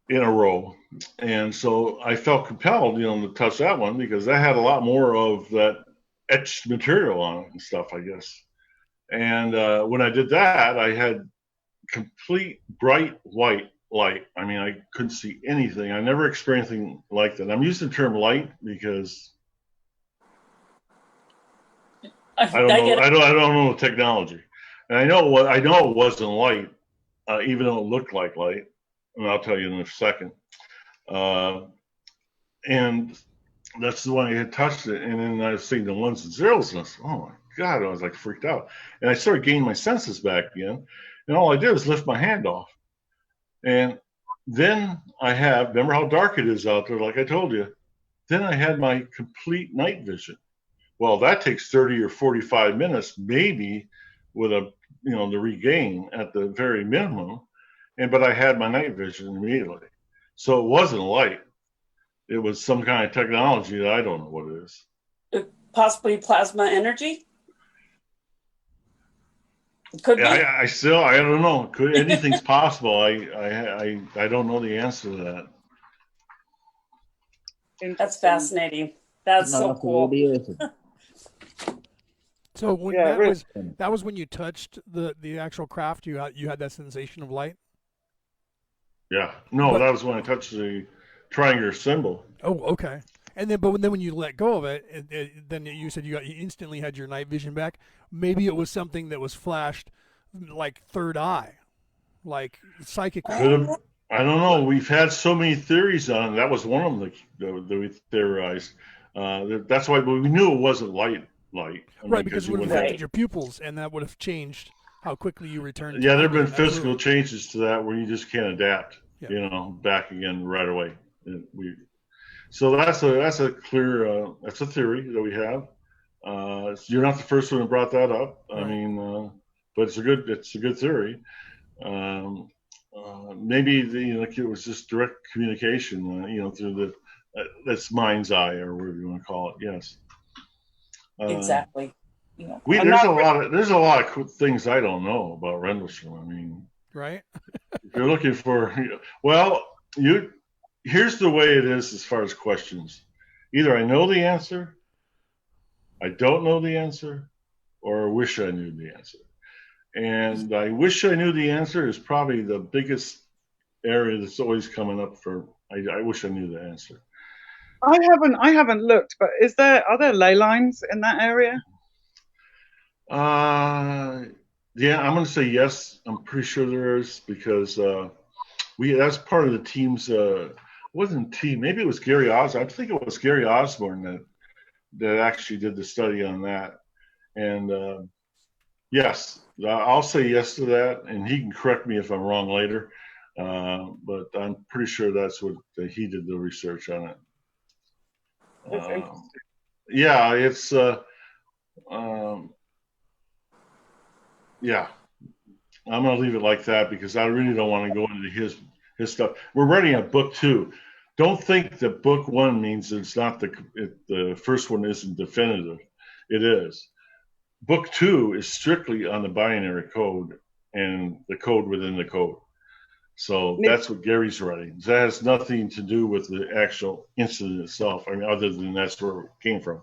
S3: in a row. And so I felt compelled, to touch that one because that had a lot more of that etched material on it and stuff, I guess. And when I did that, I had complete bright white light. I mean, I couldn't see anything. I never experienced anything like that. I'm using the term light because I don't know the technology. And I know it wasn't light, even though it looked like light. And I'll tell you in a second. And that's the one I had touched it, and then I was seeing the ones and zeros, and I was, oh my God, I was like freaked out. And I started gaining my senses back again, and all I did was lift my hand off. And then remember how dark it is out there, like I told you. Then I had my complete night vision. Well, that takes 30 or 45 minutes, maybe, with the regain at the very minimum. But I had my night vision immediately. So it wasn't light. It was some kind of technology that I don't know what it is.
S4: Possibly plasma energy? Could be.
S3: I don't know. Anything's possible. I don't know the answer to that.
S4: That's fascinating. That's so cool.
S1: So when that was when you touched the actual craft, you had that sensation of light?
S3: Yeah. No, that was when I touched the triangular symbol.
S1: Oh, okay. And then, but then when you let go of it, then you said you instantly had your night vision back. Maybe it was something that was flashed, like third eye, like psychic.
S3: I don't know. We've had so many theories on it. That was one of them that we theorized. That's why we knew it wasn't light.
S1: Right, because it would have affected your pupils, and that would have changed how quickly you returned.
S3: Yeah, there have been physical changes to that where you just can't adapt. Yeah. Back again right away. So that's a clear that's a theory that we have. You're not the first one who brought that up. Right. I mean, but it's a good theory. Maybe it was just direct communication. Through that's mind's eye or whatever you want to call it. Yes.
S4: Exactly.
S3: There's a lot of cool things I don't know about Rendlesham. I mean,
S1: right?
S3: If you're looking for, here's the way it is as far as questions. Either I know the answer, I don't know the answer, or I wish I knew the answer. And I wish I knew the answer is probably the biggest area that's always coming up for. I wish I knew the answer.
S2: I haven't looked, but are there ley lines in that area?
S3: Yeah, I'm going to say yes. I'm pretty sure there is because that's part of the team's. It wasn't team. Maybe it was Gary Osborne. I think it was Gary Osborne that actually did the study on that. And yes, I'll say yes to that, and he can correct me if I'm wrong later. But I'm pretty sure that's what he did the research on it. Yeah, it's yeah. I'm gonna leave it like that because I really don't want to go into his stuff. We're writing a book 2. Don't think that book 1 means it's not the first one isn't definitive. It is. Book 2 is strictly on the binary code and the code within the code. So that's what Gary's writing. That has nothing to do with the actual incident itself. I mean, other than that's where it came from.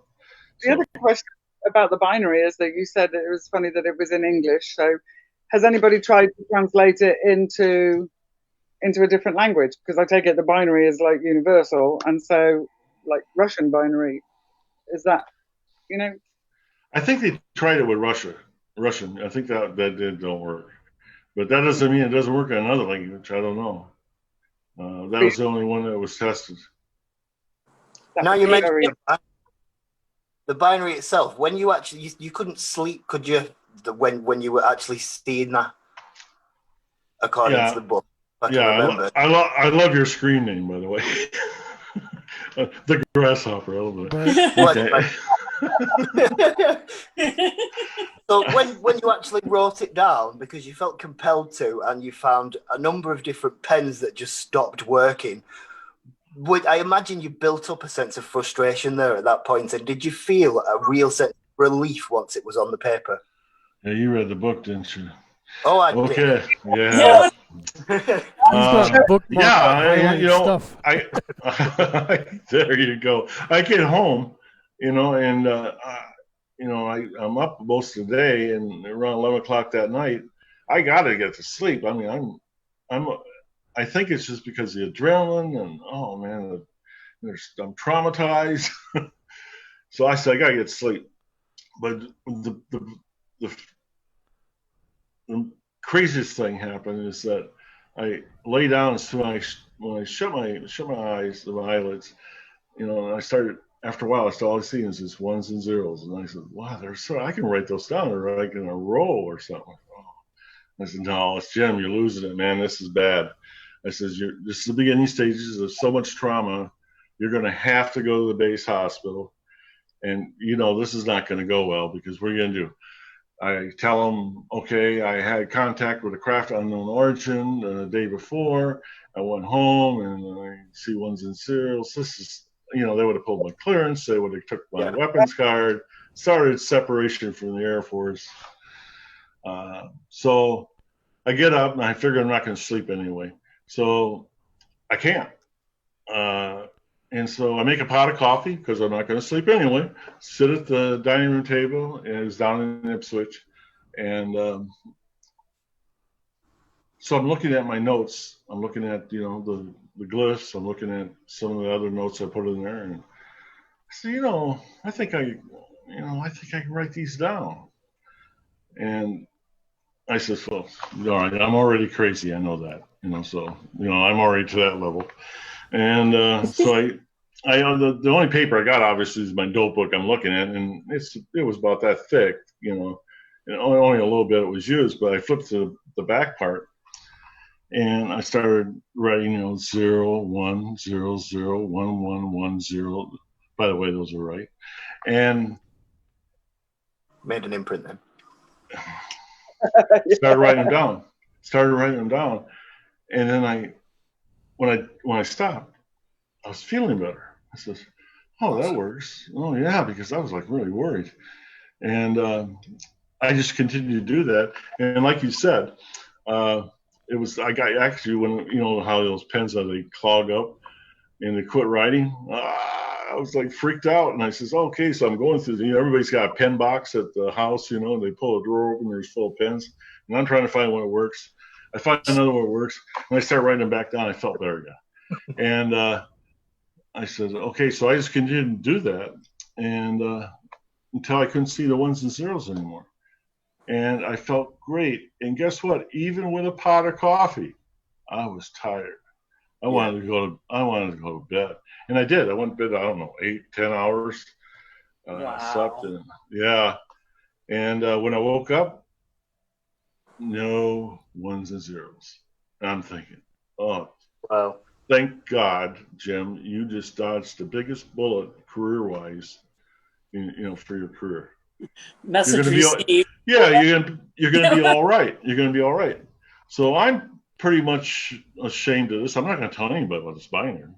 S2: The other question about the binary is that you said it was funny that it was in English. So has anybody tried to translate it into a different language? Because I take it the binary is like universal. And so like Russian binary, is that,
S3: I think they tried it with Russian. I think that don't work. But that doesn't mean it doesn't work in another language. I don't know. That was the only one that was tested.
S5: Now you mentioned the binary itself. When you actually you couldn't sleep, could you? When you were actually seeing that, according to the book.
S3: I love your screen name, by the way. The grasshopper. I love it.
S5: So when you actually wrote it down because you felt compelled to, and you found a number of different pens that just stopped working, I imagine you built up a sense of frustration there at that point, and did you feel a real sense of relief once it was on the paper?
S3: Yeah, you read the book, didn't you?
S5: Oh, I
S3: did.
S5: Yeah.
S1: Stuff.
S3: There you go. I get home, and I'm up most of the day, and around 11 o'clock that night, I gotta get to sleep. I mean, I think it's just because of the adrenaline, and oh man, I'm traumatized. So I said I gotta get to sleep. But the craziest thing happened is that I lay down, so when I shut my eyes, my eyelids, you know, and I started, after a while, I started all I seeing is just ones and zeros. And I said, wow, I can write those down. They're like in a row or something. I said, no, it's Jim, you're losing it, man. This is bad. I says, this is the beginning stages of so much trauma. You're going to have to go to the base hospital. And, you know, this is not going to go well, because what are you going to do? I tell them, okay, I had contact with a craft unknown origin the day before. I went home and I see ones and zeros. This is, you know, they would have pulled my clearance. They would have took my weapons card, started separation from the Air Force. So I get up and I figure I'm not going to sleep anyway. So I can't. And so I make a pot of coffee because I'm not going to sleep anyway. Sit at the dining room table, and it was down in Ipswich. And so I'm looking at my notes. I'm looking at, you know, the glyphs. I'm looking at some of the other notes I put in there. And I said, you know, I think I can write these down. And I said, well, all right, I'm already crazy. I know that, you know, so, you know, I'm already to that level. And so the only paper I got, obviously, is my notebook I'm looking at, and it was about that thick, you know, and only a little bit it was used, but I flipped to the back part, and I started writing, you know, 0, 1, 0, 0, 1, 1, 1, 0. By the way, those are right. And
S5: made an imprint then.
S3: Started writing them down. And then when I stopped, I was feeling better. I said, oh, that works. Oh, yeah, because I was like really worried. And I just continued to do that. And like you said, I got actually, when, you know, how those pens, they clog up and they quit writing. I was like freaked out. And I says, okay, so I'm going through, you know, everybody's got a pen box at the house, you know, and they pull a drawer open, there's full of pens. And I'm trying to find one that works. I find another one that works. When I start writing them back down, I felt better again. And I said, okay, so I just continued to do that, and until I couldn't see the ones and zeros anymore. And I felt great. And guess what? Even with a pot of coffee, I was tired. I wanted to go to bed. And I did. I went to bed, I don't know, 8-10 hours.
S4: Wow.
S3: Slept, and yeah. And when I woke up, no ones and zeros. And I'm thinking, oh,
S5: wow.
S3: Thank God, Jim, you just dodged the biggest bullet career-wise, you know, for your career.
S4: Message received.
S3: Yeah, you're gonna be all right. You're gonna be all right. So I'm pretty much ashamed of this. I'm not gonna tell anybody about this binary.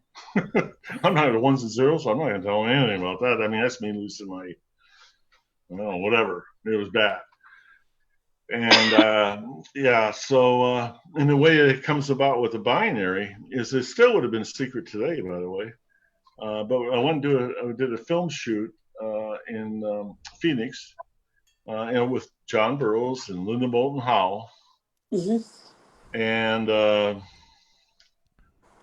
S3: I'm not at ones and zeros, so I'm not gonna tell anything about that. I mean, that's me losing my, I don't know, whatever. It was bad. And yeah, so and the way it comes about with the binary is it still would have been a secret today, by the way. But I went and I did a film shoot in Phoenix, and with John Burroughs and Linda Moulton Howe, and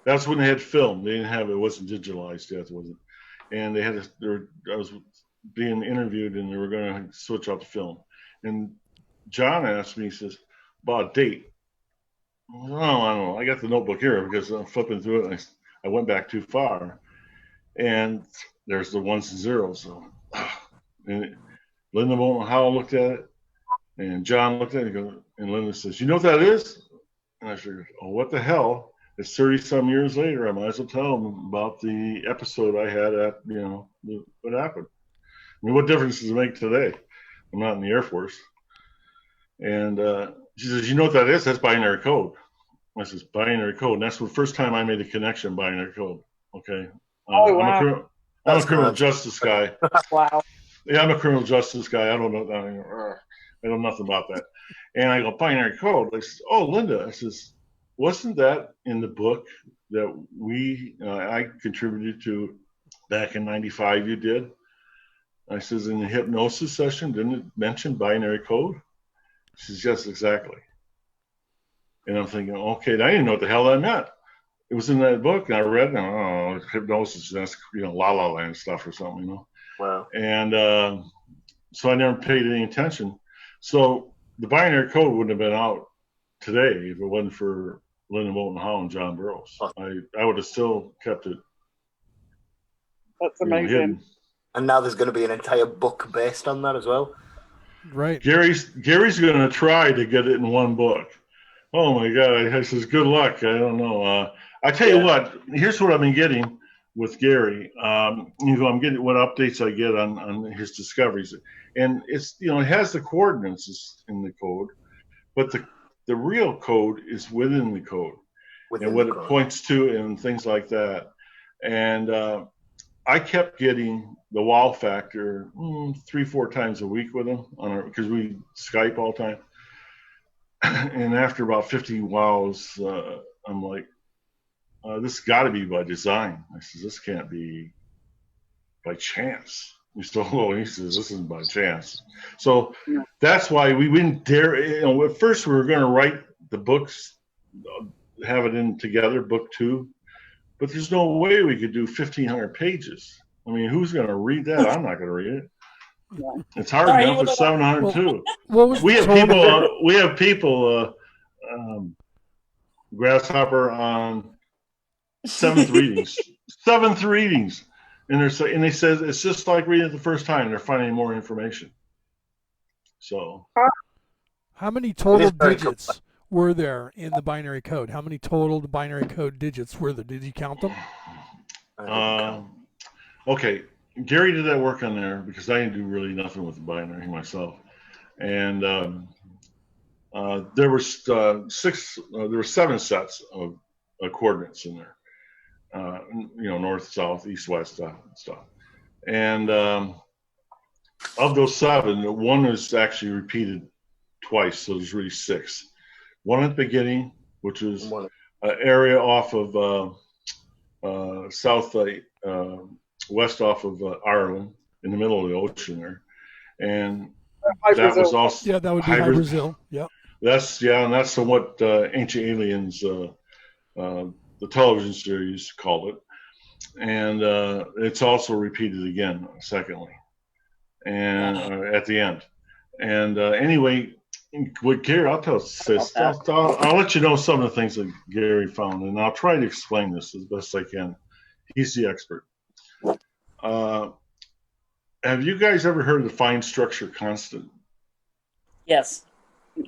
S3: that's when they had film. They didn't have it wasn't digitalized yet, was it? And they had I was being interviewed, and they were going to switch out the film, and John asked me, he says, about a date. I don't know. I got the notebook here because I'm flipping through it, and I went back too far. And there's the ones and zeros. So, and Linda Moulton Howe looked at it, and John looked at it, and Linda says, you know what that is? And I figured, oh, what the hell? It's 30-some years later. I might as well tell them about the episode I had at, you know, what happened. I mean, what difference does it make today? I'm not in the Air Force. And she says, you know what that is? That's binary code. I says, binary code. And that's the first time I made a connection, binary code. Okay.
S2: Oh, wow.
S3: I'm a criminal justice guy.
S4: Wow.
S3: Yeah, I'm a criminal justice guy. I don't know. I know nothing about that. And I go, binary code. I says, oh, Linda. I says, wasn't that in the book that I contributed to back in 95 you did? I says, in the hypnosis session, didn't it mention binary code? She says, yes, exactly. And I'm thinking, okay, I didn't know what the hell that meant. It was in that book, and I read it, and I don't know, hypnosis, that's, you know, La La Land stuff or something, you know.
S5: Wow.
S3: And so I never paid any attention. So the binary code wouldn't have been out today if it wasn't for Lyndon Moulton Howe and John Burroughs. I would have still kept it.
S2: That's amazing.
S3: Hidden.
S5: And now there's going to be an entire book based on that as well.
S1: Right.
S3: Gary's going to try to get it in one book. Oh my God! I says, good luck. I don't know. I tell you what. Here's what I've been getting with Gary. I'm getting what updates I get on his discoveries, and it's it has the coordinates in the code, but the real code is within the code, and what it points to and things like that. And I kept getting the wow factor 3-4 times a week with him because we Skype all the time. And after about 50 wows, I'm like, this has got to be by design. I said, this can't be by chance. He says, this isn't by chance. So that's why we didn't dare. At first we were going to write the books, have it in together, book 2. But there's no way we could do 1,500 pages. I mean, who's going to read that? I'm not going to read it. It's hard enough with 702. We have people, Grasshopper on 7th readings. 7th readings. And they says it's just like reading it the first time. They're finding more information. So. How
S1: many total digits were there in the binary code? How many total binary code digits were there? Did you count them?
S3: Okay. Gary did that work on there because I didn't do really nothing with the binary myself. And there were 7 sets of coordinates in there. North, south, east, west, stuff. And of those 7, one is actually repeated twice, so there's really 6. One at the beginning, which was an area off of west off of Ireland, in the middle of the ocean there, and that was also
S1: that would be High Brazil. Yeah,
S3: and that's what Ancient Aliens, the television series, called it, and it's also repeated again, secondly, and at the end, and anyway. With Gary, I'll let you know some of the things that Gary found, and I'll try to explain this as best I can. He's the expert. Have you guys ever heard of the fine structure constant?
S4: Yes.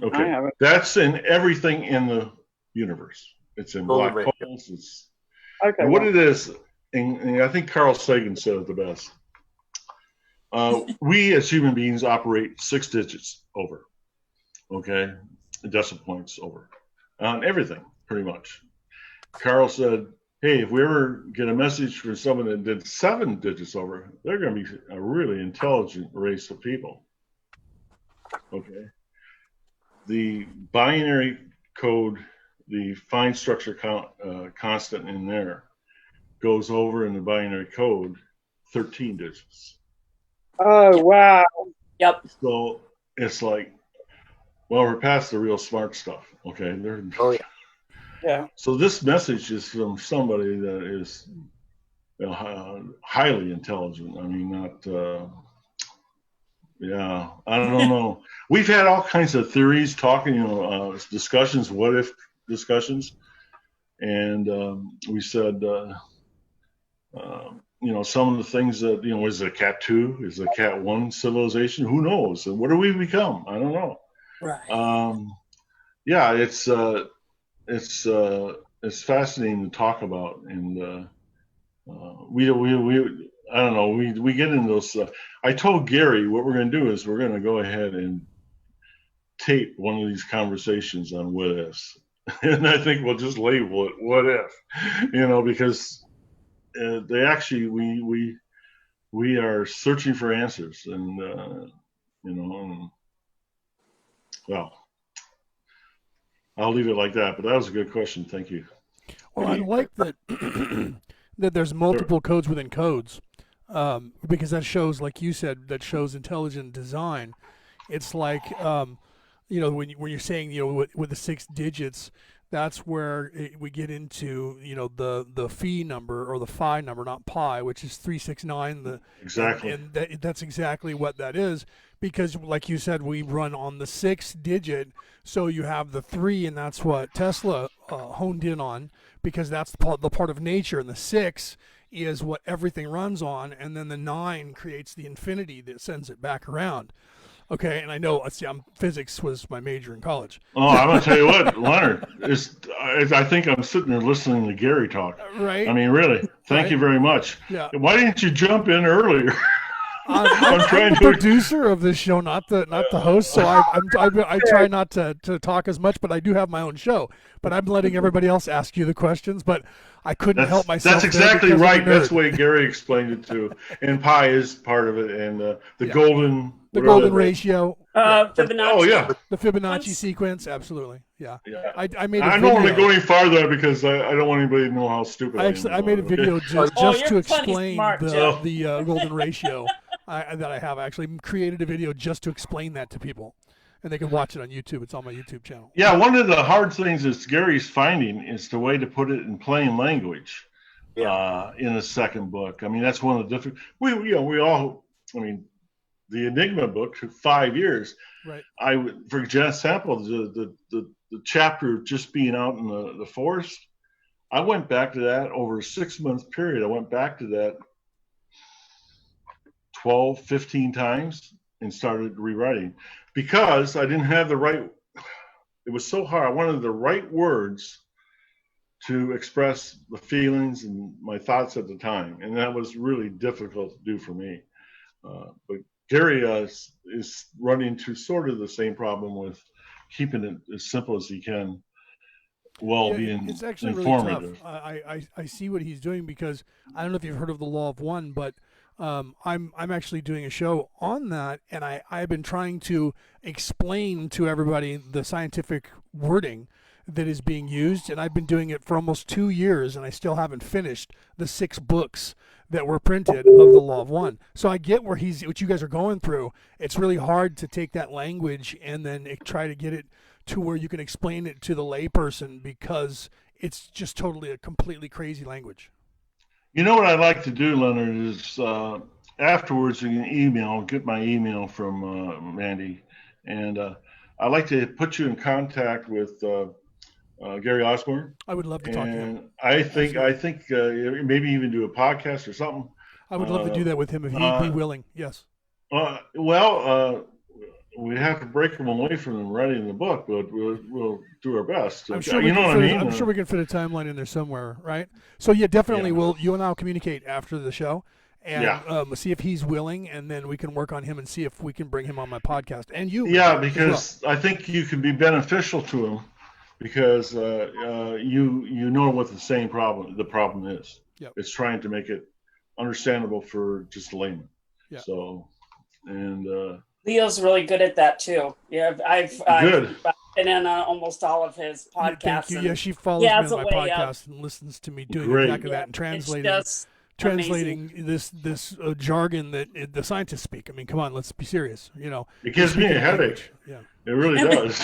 S3: Okay. That's in everything in the universe. It's in black holes. And what it is, and I think Carl Sagan said it the best. We as human beings operate 6 digits over. Okay, decimal points over on everything, pretty much. Carl said, hey, if we ever get a message from someone that did 7 digits over, they're going to be a really intelligent race of people. Okay. The binary code, the fine structure constant in there, goes over in the binary code 13 digits.
S2: Oh, wow.
S4: Yep.
S3: So it's like, well, we're past the real smart stuff. Okay.
S2: Yeah.
S3: So this message is from somebody that is highly intelligent. I mean, not. I don't know. We've had all kinds of theories, talking, discussions, what if discussions, and we said, some of the things that is a Cat 2, is a Cat 1 civilization? Who knows? And what do we become? I don't know.
S4: Right.
S3: It's fascinating to talk about, and we I don't know, we get into those. I told Gary what we're going to do is we're going to go ahead and tape one of these conversations on what ifs, and I think we'll just label it what if, because they actually we are searching for answers, and well, I'll leave it like that, but that was a good question. Thank you.
S1: Well, I like that that there's multiple codes within codes, because that shows, like you said, that shows intelligent design. It's like, when you're saying, with the 6 digits, that's where we get into, the phi number or the phi number, not pi, which is 369.
S3: Exactly.
S1: And that's exactly what that is, because like you said, we run on the 6-digit, so you have the 3, and that's what Tesla honed in on, because that's the part of nature, and the 6 is what everything runs on, and then the 9 creates the infinity that sends it back around. Okay, and I know, let's see, physics was my major in college.
S3: Oh, I'm gonna tell you what, Leonard, I think I'm sitting there listening to Gary talk.
S1: Right.
S3: I mean, really, thank
S1: Right.
S3: you very much.
S1: Yeah.
S3: Why didn't you jump in earlier?
S1: I'm
S3: trying
S1: the
S3: to-
S1: producer of this show, not the host. So I try not to talk as much, but I do have my own show. But I'm letting everybody else ask you the questions. But I couldn't help myself.
S3: That's
S1: there
S3: exactly
S1: because I'm a
S3: right. That's the
S1: nerd.
S3: way Gary explained it too. And pi is part of it, and the
S1: Yeah.
S3: golden.
S1: The
S3: whatever
S1: golden
S3: that-
S1: ratio,
S4: Fibonacci.
S3: Oh yeah.
S1: the Fibonacci
S4: Once-
S1: sequence, absolutely. Yeah.
S3: Yeah.
S1: I made a
S3: I
S1: video.
S3: don't want to go any farther because I don't want anybody to know how stupid I am.
S1: I made a
S3: about it,
S1: video
S3: okay?
S1: just
S4: Oh,
S1: to
S4: you're plenty
S1: explain
S4: smart,
S1: the
S4: Jeff.
S1: golden ratio that I have. I actually created a video just to explain that to people, and they can watch it on YouTube. It's on my YouTube channel.
S3: Yeah, one of the hard things is Gary's finding is the way to put it in plain language. In the second book. I mean, that's one of the different. We all. I mean, the Enigma book took 5 years.
S1: Right.
S3: For example, the chapter of just being out in the forest. I went back to that over a 6-month period. I went back to that 12, 15 times and started rewriting because I didn't have the right. It was so hard. I wanted the right words to express the feelings and my thoughts at the time, and that was really difficult to do for me. But Gary is running into sort of the same problem with keeping it as simple as he can, while being
S1: it's actually
S3: informative.
S1: really tough. I see what he's doing because I don't know if you've heard of the Law of One, but I'm actually doing a show on that, and I've been trying to explain to everybody the scientific wording that is being used, and I've been doing it for almost 2 years, and I still haven't finished the 6 books that were printed of the Law of One. So I get what you guys are going through. It's really hard to take that language and then try to get it to where you can explain it to the layperson because it's just totally a completely crazy language.
S3: You know what I'd like to do, Leonard, is afterwards you can get my email from Mandy, and I'd like to put you in contact with Gary Osborne.
S1: I would love to talk to him.
S3: And I think maybe even do a podcast or something.
S1: I would love to do that with him if he'd be willing. Yes.
S3: We have to break him away from them writing the book, but we'll do our best.
S1: I'm sure
S3: you know what I mean?
S1: I'm sure we can fit a timeline in there somewhere, right? So yeah, definitely.
S3: Yeah.
S1: You and I'll communicate after the show and see if he's willing, and then we can work on him and see if we can bring him on my podcast. And you,
S3: yeah, because I think you can be beneficial to him because you know what the problem is.
S1: Yep.
S3: It's trying to make it understandable for just a layman.
S1: Yeah.
S3: So, and
S4: Leo's really good at that too. Yeah, I've been in almost all of his podcasts.
S1: Thank you.
S4: and
S1: Yeah, she follows
S4: he
S1: me
S4: has
S1: on
S4: a
S1: my
S4: way of-
S1: podcast and listens to me doing
S3: Great.
S1: exactly that and
S4: it's
S1: translating this jargon that the scientists speak. I mean, come on, let's be serious. You know,
S3: it gives me a headache.
S1: Yeah.
S3: It really does.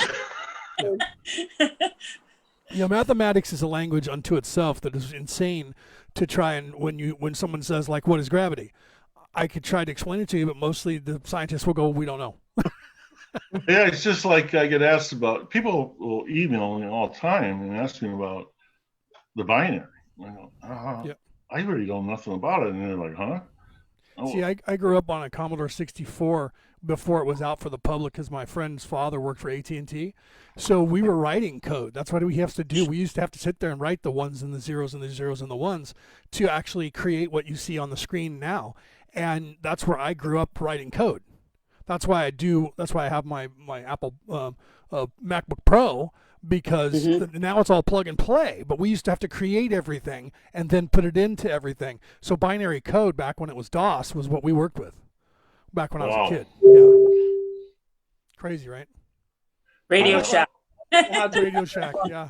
S1: You know, mathematics is a language unto itself that is insane to try and when someone says like, what is gravity? I could try to explain it to you, but mostly the scientists will go, we don't know.
S3: Yeah, it's just like I get asked about. People will email me all the time and ask me about the binary. I go, I really don't know nothing about it, and they're like, huh? Oh.
S1: See, I grew up on a Commodore 64 before it was out for the public because my friend's father worked for AT&T. So we were writing code. That's what we have to do. We used to have to sit there and write the ones and the zeros and the zeros and the ones to actually create what you see on the screen now. And that's where I grew up writing code. That's why I have my Apple MacBook Pro, because now it's all plug and play. But we used to have to create everything and then put it into everything. So binary code back when it was DOS was what we worked with back when I was a kid. Yeah. Crazy, right?
S4: Radio Shack.
S1: Radio Shack, yeah.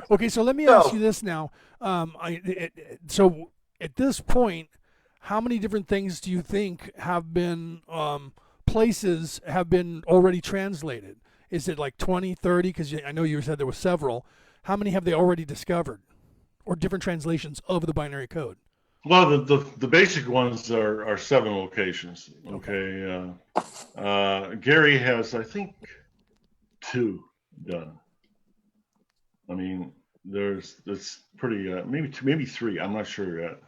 S1: Okay, so let me ask you this now. So at this point, how many different things do you think have been places have been already translated? Is it like 20, 30? Because I know you said there were several. How many have they already discovered? Or different translations of the binary code?
S3: Well, the basic ones are 7 locations. Okay. Gary has, I think, 2 done. I mean, it's pretty maybe 3. I'm not sure yet.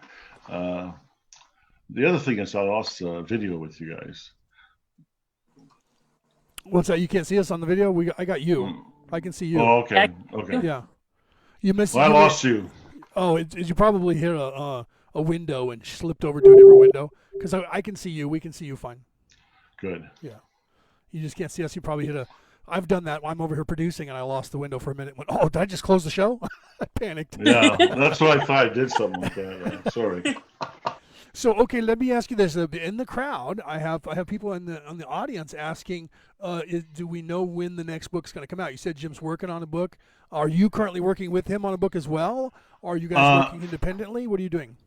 S3: The other thing is I lost video with you guys.
S1: What's that? You can't see us on the video? I got you. I can see you.
S3: Oh, okay. Okay.
S1: Yeah. You missed.
S3: Well, I lost you.
S1: Oh, you probably hit a window and slipped over to a different window, because I can see you. We can see you fine.
S3: Good.
S1: Yeah. You just can't see us. You probably hit a. I've done that. I'm over here producing, and I lost the window for a minute. Went, oh, did I just close the show? I panicked.
S3: Yeah, that's what I thought. I did something like that. Sorry.
S1: So, okay, let me ask you this: in the crowd, I have people in the audience asking, do we know when the next book's going to come out? You said Jim's working on a book. Are you currently working with him on a book as well? Or are you guys working independently? What are you doing?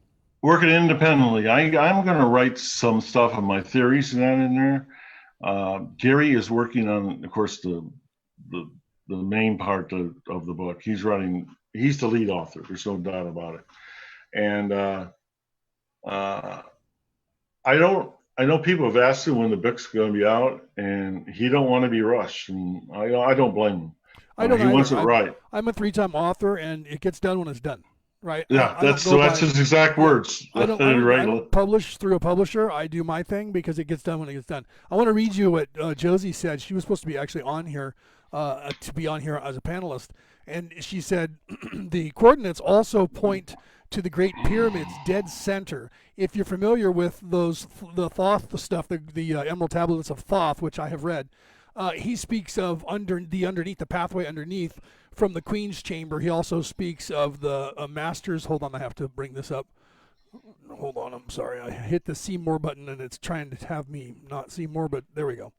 S3: Working independently. I'm going to write some stuff on my theories and that in there. Gary is working on, of course, the main part of the book. He's the lead author. There's no doubt about it. And I know people have asked him when the book's going to be out, and he don't want to be rushed, and I don't blame him.
S1: I don't.
S3: He wants it right.
S1: I'm a 3-time author, and it gets done when it's done. Right?
S3: Yeah, that's his exact words.
S1: I don't publish through a publisher. I do my thing because it gets done when it gets done. I want to read you what Josie said. She was supposed to be actually on here as a panelist, and she said the coordinates also point to the Great Pyramid's dead center. If you're familiar with the Thoth stuff, the Emerald Tablets of Thoth, which I have read, he speaks of underneath the pathway underneath from the Queen's Chamber. He also speaks of the Masters. Hold on, I have to bring this up. Hold on, I'm sorry. I hit the see more button and it's trying to have me not see more, but there we go.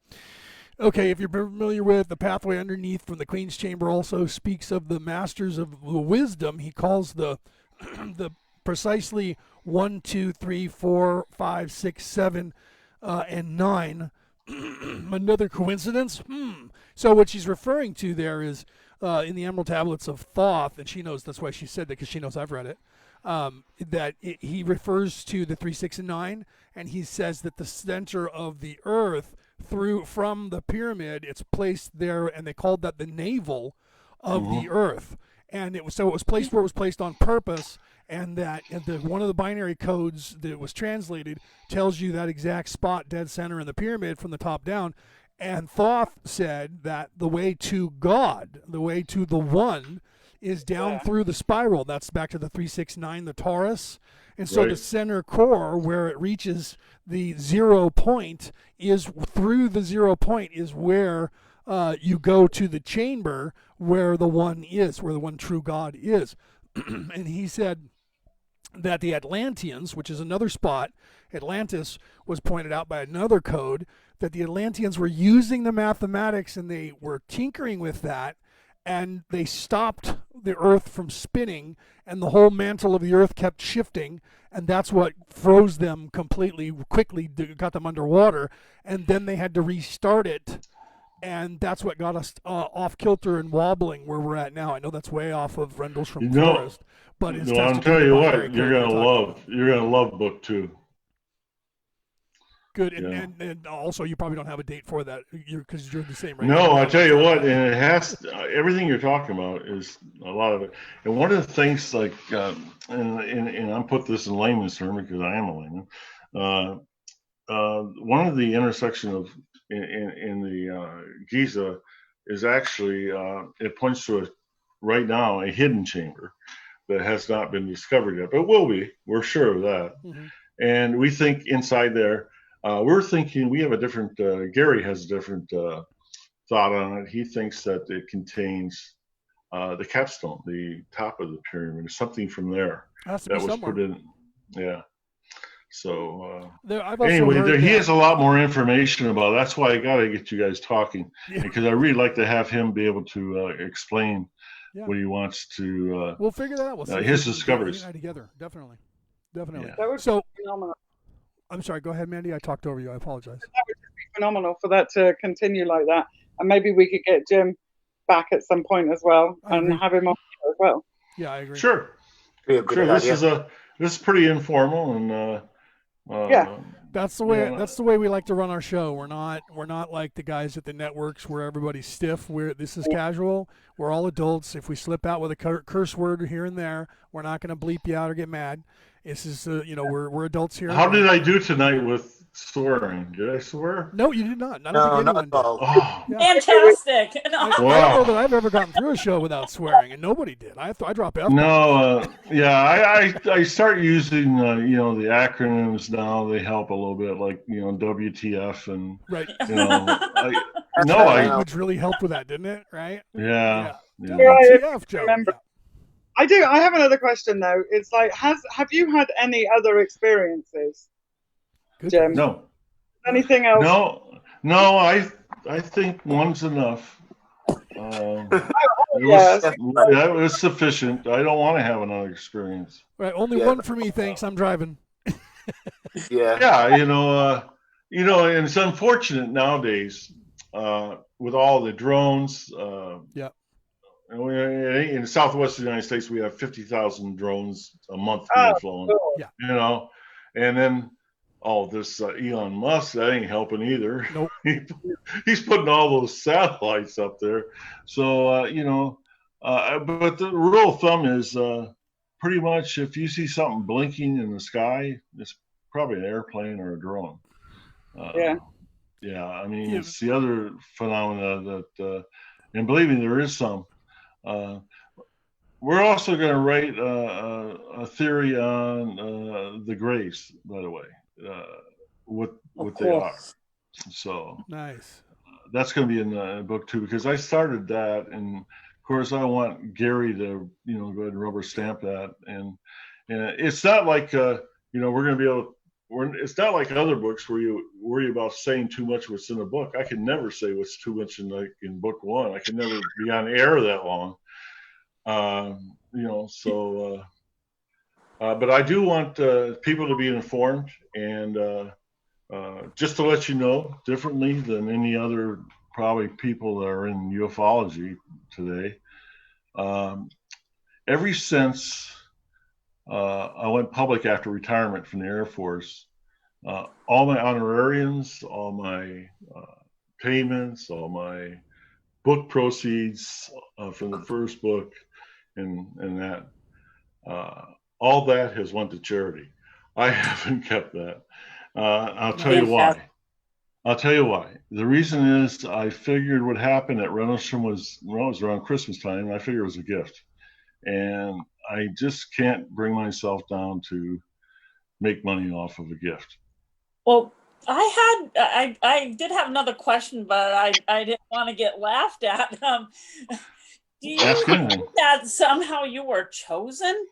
S1: Okay, if you're familiar with the pathway underneath from the Queen's Chamber, also speaks of the Masters of the Wisdom. He calls the precisely 1, 2, 3, 4, 5, 6, 7, and 9. Another coincidence? So what she's referring to there is in the Emerald Tablets of Thoth, and she knows that's why she said that, because she knows I've read it, he refers to the 3, 6, and 9, and he says that the center of the earth from the pyramid, it's placed there, and they called that the navel of the earth. And it was placed where it was placed on purpose, and that one of the binary codes that it was translated tells you that exact spot, dead center in the pyramid from the top down. And Thoth said that the way to God, the way to the one, is down through the spiral. That's back to the 3, 6, 9, the torus. And so the center core, where it reaches the 0 point, is through the 0 point is where you go to the chamber where the one is, where the one true God is. And he said that the Atlanteans, which is another spot, Atlantis was pointed out by another code, that the Atlanteans were using the mathematics and they were tinkering with that, and they stopped the earth from spinning, and the whole mantle of the earth kept shifting, and that's what froze them completely, quickly got them underwater, and then they had to restart it. And that's what got us off kilter and wobbling where we're at now. I know that's way off of Rendlesham Forest, but it's.
S3: I'll tell you what, you're gonna love book 2.
S1: Good, and also you probably don't have a date for that, because you're the same, right?
S3: No, I tell you what, and it has everything you're talking about is a lot of it. And one of the things, like, and I'm put this in layman's term because I am a layman. One of the intersection of in the Giza is actually it points to right now a hidden chamber that has not been discovered yet, but will be. We're sure of that. And we think inside there. We're thinking we have a different. Gary has a different thought on it. He thinks that it contains the capstone, the top of the pyramid, something from there that was put in. Yeah. So anyway, he has a lot more information about it. That's why I got to get you guys talking, because I really like to have him be able to explain what he wants to.
S1: We'll figure that out. We'll
S3: his discoveries
S1: together. Definitely.
S2: Yeah. That would be phenomenal.
S1: I'm sorry. Go ahead, Mandy. I talked over you. I apologize.
S2: That would just be phenomenal for that to continue like that, and maybe we could get Jim back at some point as well, and have him on as well.
S1: Yeah, I agree.
S3: Sure. This this is pretty informal, and
S2: Yeah.
S1: That's the way. That's the way we like to run our show. We're not like the guys at the networks where everybody's stiff. This is casual. We're all adults. If we slip out with a curse word here and there, we're not going to bleep you out or get mad. This is we're adults here.
S3: How did I do tonight with swearing? Did I swear?
S1: No, you did not. I don't
S5: No,
S1: think
S5: not
S1: anyone
S5: at
S1: did.
S5: all.
S3: Oh,
S1: Yeah.
S4: Fantastic.
S1: I don't know that I've ever gotten through a show without swearing, and nobody did. I drop F.
S3: no, yeah, I start using the acronyms now. They help a little bit, like WTF and
S1: Right.
S3: I
S1: Which really helped with that, didn't it? Right?
S3: yeah.
S1: WTF, Joe.
S2: remember.
S1: Yeah.
S2: I do. I have another question though. It's like, have you had any other experiences,
S1: Good.
S2: Jim?
S3: No,
S2: Anything else?
S3: no. I think one's enough.
S2: Yes.
S3: That was sufficient. I don't want to have another experience.
S1: Right. Only one for me, thanks. I'm driving.
S5: Yeah.
S3: Yeah, and it's unfortunate nowadays with all the drones.
S1: Yeah.
S3: In the Southwest United States, we have 50,000 drones a month
S2: Oh,
S3: being flown.
S2: cool.
S1: Yeah.
S3: And then this Elon Musk, that ain't helping either.
S1: Nope.
S3: He's putting all those satellites up there. So but the rule of thumb is pretty much if you see something blinking in the sky, it's probably an airplane or a drone.
S2: Yeah.
S3: Yeah, I mean, it's the other phenomena that, and believe me, there is some. We're also going to write a theory on the grays, by the way, what they are. So
S1: Nice.
S3: that's going to be in the book too, because I started that, and of course I want Gary to go ahead and rubber stamp that, and it's not like we're going to be able. It's not like other books where you worry about saying too much what's in a book. I can never say what's too much in book one. I can never be on air that long. But I do want people to be informed, and just to let you know, differently than any other probably people that are in ufology today, ever since I went public after retirement from the Air Force, all my honorariums, all my payments, all my book proceeds from the first book, and that all that has went to charity. I haven't kept that. I'll tell you why. The reason is I figured what happened at Rendlesham was around Christmas time, and I figured it was a gift. And I just can't bring myself down to make money off of a gift.
S4: Well, I did have another question, but I didn't want to get laughed at. Do you think that somehow you were chosen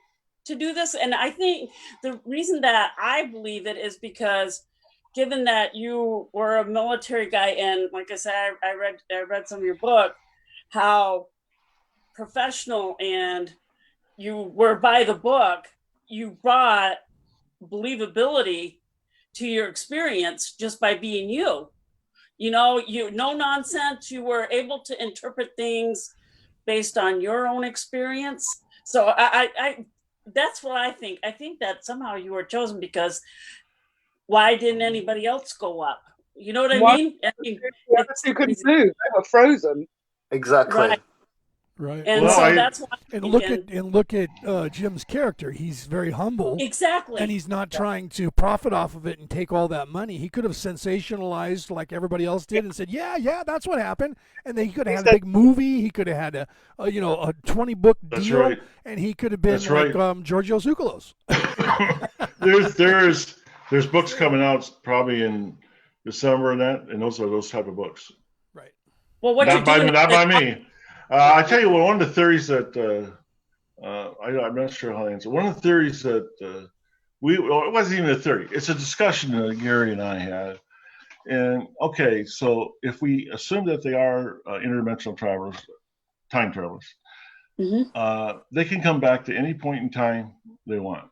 S4: to do this? And I think the reason that I believe it is because, given that you were a military guy, and like I said, I read some of your book, how professional and you were by the book, you brought believability to your experience just by being you. No nonsense. You were able to interpret things based on your own experience. So I that's what I think. I think that somehow you were chosen because why didn't anybody else go up? You know what I mean?
S2: You couldn't move. They were frozen.
S5: Exactly.
S1: Right.
S4: And that's why.
S1: And look at Jim's character. He's very humble.
S4: Exactly.
S1: And he's not trying to profit off of it and take all that money. He could have sensationalized like everybody else did and said, yeah, that's what happened. And then he could have had a big movie. He could have had a 20-book deal.
S3: That's right.
S1: And he could have been Giorgio Tsoukalos.
S3: There's books coming out probably in December and those are those type of books.
S1: Right.
S4: Well,
S3: not by me. I tell you what, one of the theories that I'm not sure how to answer. One of the theories that it wasn't even a theory. It's a discussion that Gary and I had. And okay, so if we assume that they are interdimensional travelers, time travelers, they can come back to any point in time they want,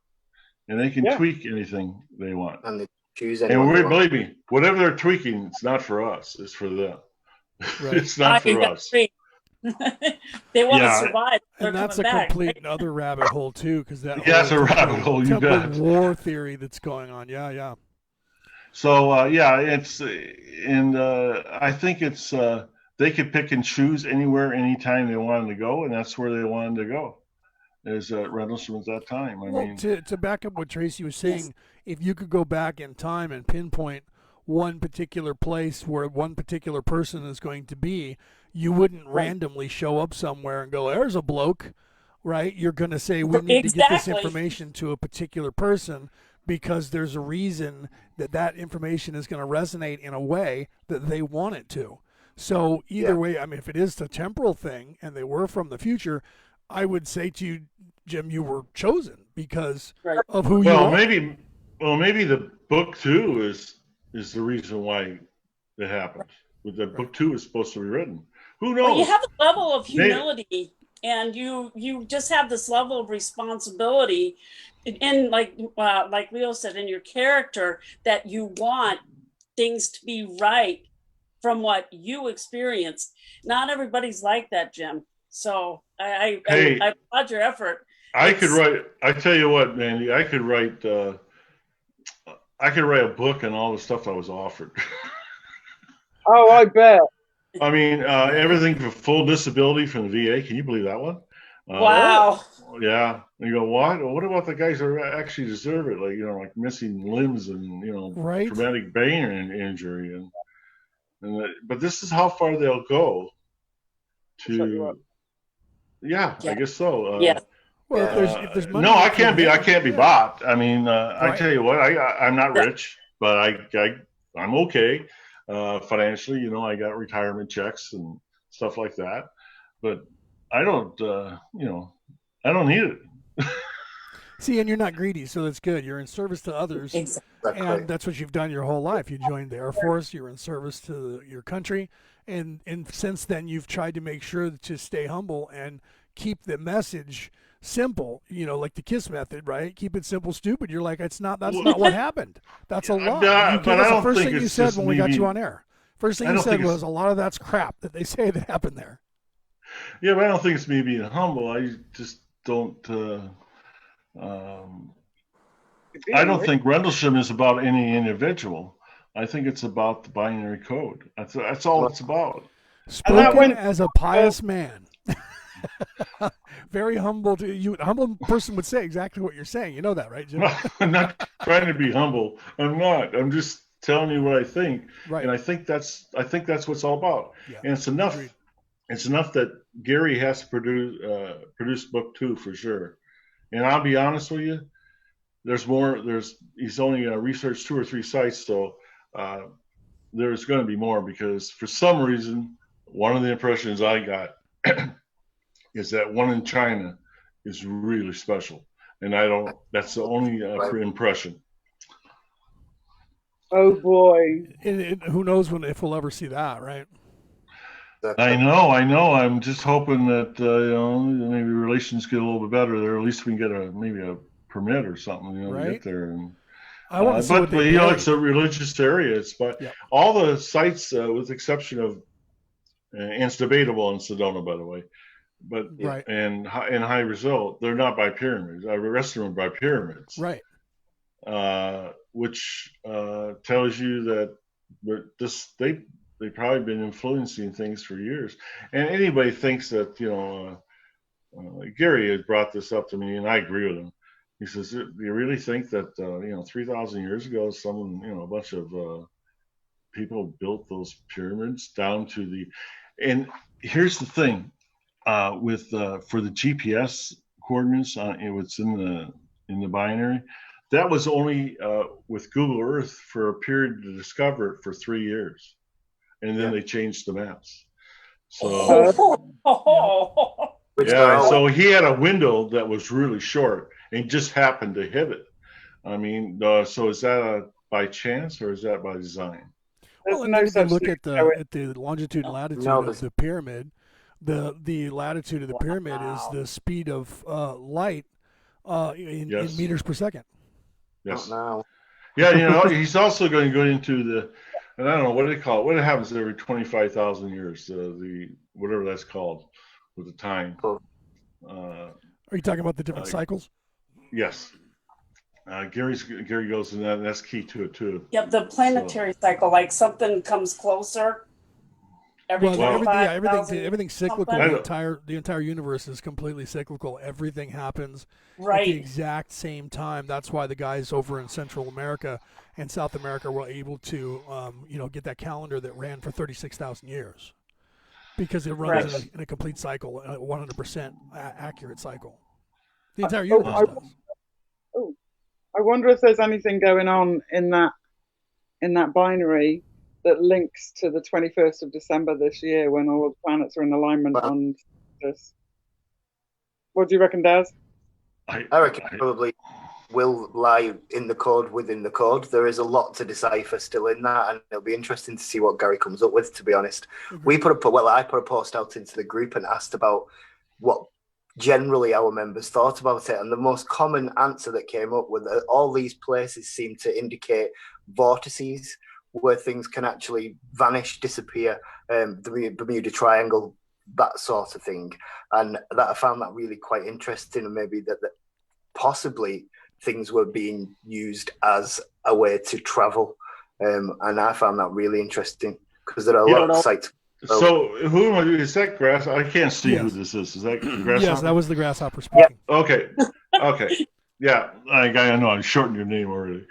S3: and they can tweak anything they want.
S5: And they choose
S3: and believe me, whatever they're tweaking, it's not for us. It's for them.
S1: Right.
S3: It's not for us.
S4: They want to
S3: Yeah.
S4: survive. They're
S1: And that's a
S4: coming back,
S1: complete
S4: right?
S1: other rabbit hole too, because that
S3: Yeah, it's
S1: whole
S3: a rabbit hole, you
S1: temple
S3: bet.
S1: war theory that's going on. Yeah, yeah.
S3: So yeah, it's and I think it's they could pick and choose anywhere, anytime they wanted to go, and that's where they wanted to go. Is Rendlesham at that time? I
S1: Well,
S3: mean,
S1: to back up what Tracy was
S4: Yes.
S1: saying, if you could go back in time and pinpoint one particular place where one particular person is going to be, you wouldn't randomly show up somewhere and go, "There's a bloke," right? You're going to say, "We need to get this
S4: Exactly.
S1: information to a particular person." Because there's a reason that that information is going to resonate in a way that they want it to. So either way, I mean, if it is the temporal thing and they were from the future, I would say to you, Jim, you were chosen because
S4: Right.
S1: of who you
S3: well,
S1: are.
S3: maybe the book two is the reason why it happened. But the book two is supposed to be written. Who knows?
S4: Well, you have a level of
S3: Maybe.
S4: humility, and you just have this level of responsibility, in like Leo said, in your character, that you want things to be right from what you experienced. Not everybody's like that, Jim. So I
S3: Hey.
S4: I applaud your effort.
S3: I could write. I tell you what, Mandy, I could write a book on all the stuff I was offered.
S2: Oh, I bet.
S3: I mean, everything for full disability from the VA. Can you believe that one?
S4: Wow.
S3: Yeah. And you go, what? What about the guys that actually deserve it? Like, like missing limbs and,
S1: Right.
S3: traumatic brain injury. But this is how far they'll go
S2: Shut you up.
S3: yeah, I
S4: Yeah.
S3: guess so.
S4: Yeah.
S1: Well, if there's money,
S3: no, I
S1: you
S3: can't be. I can't be
S1: yeah.
S3: bought. I mean, I
S1: Right.
S3: tell you what, I'm not
S4: Yeah.
S3: rich, but I'm okay financially. I got retirement checks and stuff like that, but I don't. I don't need it.
S1: See, and you're not greedy, so that's good. You're in service to others,
S4: Exactly.
S1: and that's what you've done your whole life. You joined the Air Force. You were in service to your country, and since then you've tried to make sure to stay humble and keep the message simple. Like the KISS method, right? Keep it simple, stupid. You're like, that's not what happened. That's a lie.
S3: But I
S1: That's the
S3: don't
S1: first
S3: think
S1: thing you
S3: it's
S1: said
S3: just
S1: when we
S3: me
S1: got you
S3: being-
S1: on air. First thing
S3: I
S1: you
S3: don't
S1: said
S3: think it's-
S1: was a lot of that's crap that they say that happened there.
S3: Yeah, but I don't think it's me being humble. I just don't. I don't think Rendlesham is about any individual. I think it's about the binary code. That's all it's about.
S1: Spoken
S2: went-
S1: as a pious man. Very humble. A humble person would say exactly what you're saying. You know that, right, Jim?
S3: I'm not trying to be humble. I'm not. I'm just telling you what I think,
S1: Right.
S3: and I think that's what it's all about.
S1: Yeah.
S3: And it's enough.
S1: Agreed.
S3: It's enough that Gary has to produce book two for sure. And I'll be honest with you, there's more. He's only researched 2 or 3 sites, so there's going to be more because for some reason, one of the impressions I got is that one in China is really special, and I don't. That's the only impression.
S2: Oh boy.
S1: And who knows if we'll ever see that, right?
S3: I know. I'm just hoping that maybe relations get a little bit better there. At least we can get maybe a permit or something, to
S1: Right.
S3: get there. And
S1: I want to see
S3: but
S1: what they
S3: it's a religious area. It's
S1: Yeah.
S3: all the sites, with the exception of, and it's debatable in Sedona, by the way, but
S1: Right.
S3: and in High Result, they're not by pyramids. The rest of them are by pyramids,
S1: Right.
S3: which tells you that they've probably been influencing things for years. And anybody thinks that Gary had brought this up to me, and I agree with him. He says, "Do you really think that 3,000 years ago, someone a bunch of people built those pyramids down to the?" And here's the thing, for the GPS coordinates on what's in the binary, that was only with Google Earth for a period to discover it for 3 years, and then they changed the maps. So yeah, so he had a window that was really short and just happened to hit it. I mean, so is that by chance or is that by design?
S1: Well, and then if you look at the longitude and latitude of the pyramid, the latitude of the pyramid is the speed of light in meters per second.
S3: Yes.
S5: Now.
S3: Yeah, he's also going to go into and I don't know what do they call it. What happens every 25,000 years? The whatever that's called with the time.
S5: Cool.
S1: Are you talking about the different cycles?
S3: Yes. Gary goes, and that's key to it too.
S4: Yep, the planetary cycle, like something comes closer every
S1: Well,
S4: 25,000
S1: everything's cyclical.
S4: something.
S1: The entire universe is completely cyclical. Everything happens at the
S4: Right.
S1: exact same time. That's why the guys over in Central America and South America were able to, get that calendar that ran for 36,000 years, because it runs
S4: Right.
S1: in a complete cycle, a 100% accurate cycle. The entire
S2: Oh,
S1: universe does.
S2: I wonder if there's anything going on in that binary that links to the 21st of December this year, when all the planets are in alignment on this. What do you reckon, Daz?
S5: I reckon it probably will lie in the code within the code. There is a lot to decipher still in that, and it'll be interesting to see what Gary comes up with, to be honest. I put a post out into the group and asked about what generally our members thought about it, and the most common answer that came up was that all these places seem to indicate vortices where things can actually vanish, disappear, the Bermuda Triangle, that sort of thing. And that I found that really quite interesting, and maybe that possibly things were being used as a way to travel. And I found that really interesting, because there are a lot of sites.
S3: So who is that? Grass? I can't see
S1: Yes.
S3: who this is. Is that Grasshopper?
S1: Yes, that was the grasshopper speaking.
S3: Okay. Yeah, I know. I shortened your name already.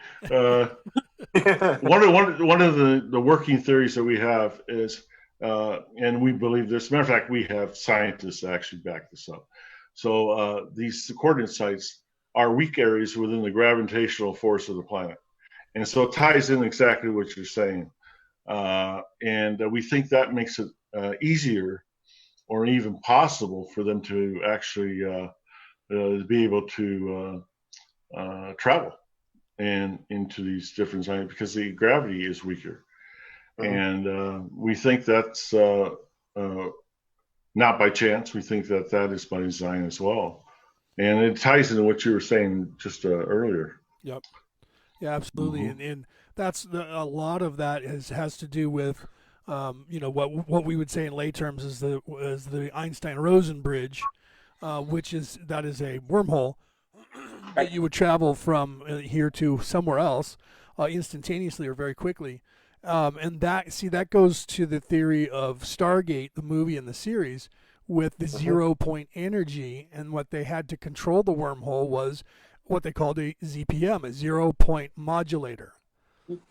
S3: One of the working theories that we have is, and we believe this. As a matter of fact, we have scientists actually back this up. So these coordinate sites are weak areas within the gravitational force of the planet, and so it ties in exactly what you're saying. And we think that makes it easier, or even possible, for them to actually be able to travel and into these different zones, because the gravity is weaker. And we think that's not by chance. We think that is by design as well. And it ties into what you were saying just earlier.
S1: Yep. Yeah, absolutely. And that's a lot of that has to do with, what we would say in lay terms is the Einstein-Rosen bridge, which is a wormhole that you would travel from here to somewhere else instantaneously or very quickly. And that goes to the theory of Stargate, the movie and the series, with the 0 point energy. And what they had to control the wormhole was what they called a ZPM, a 0 point modulator.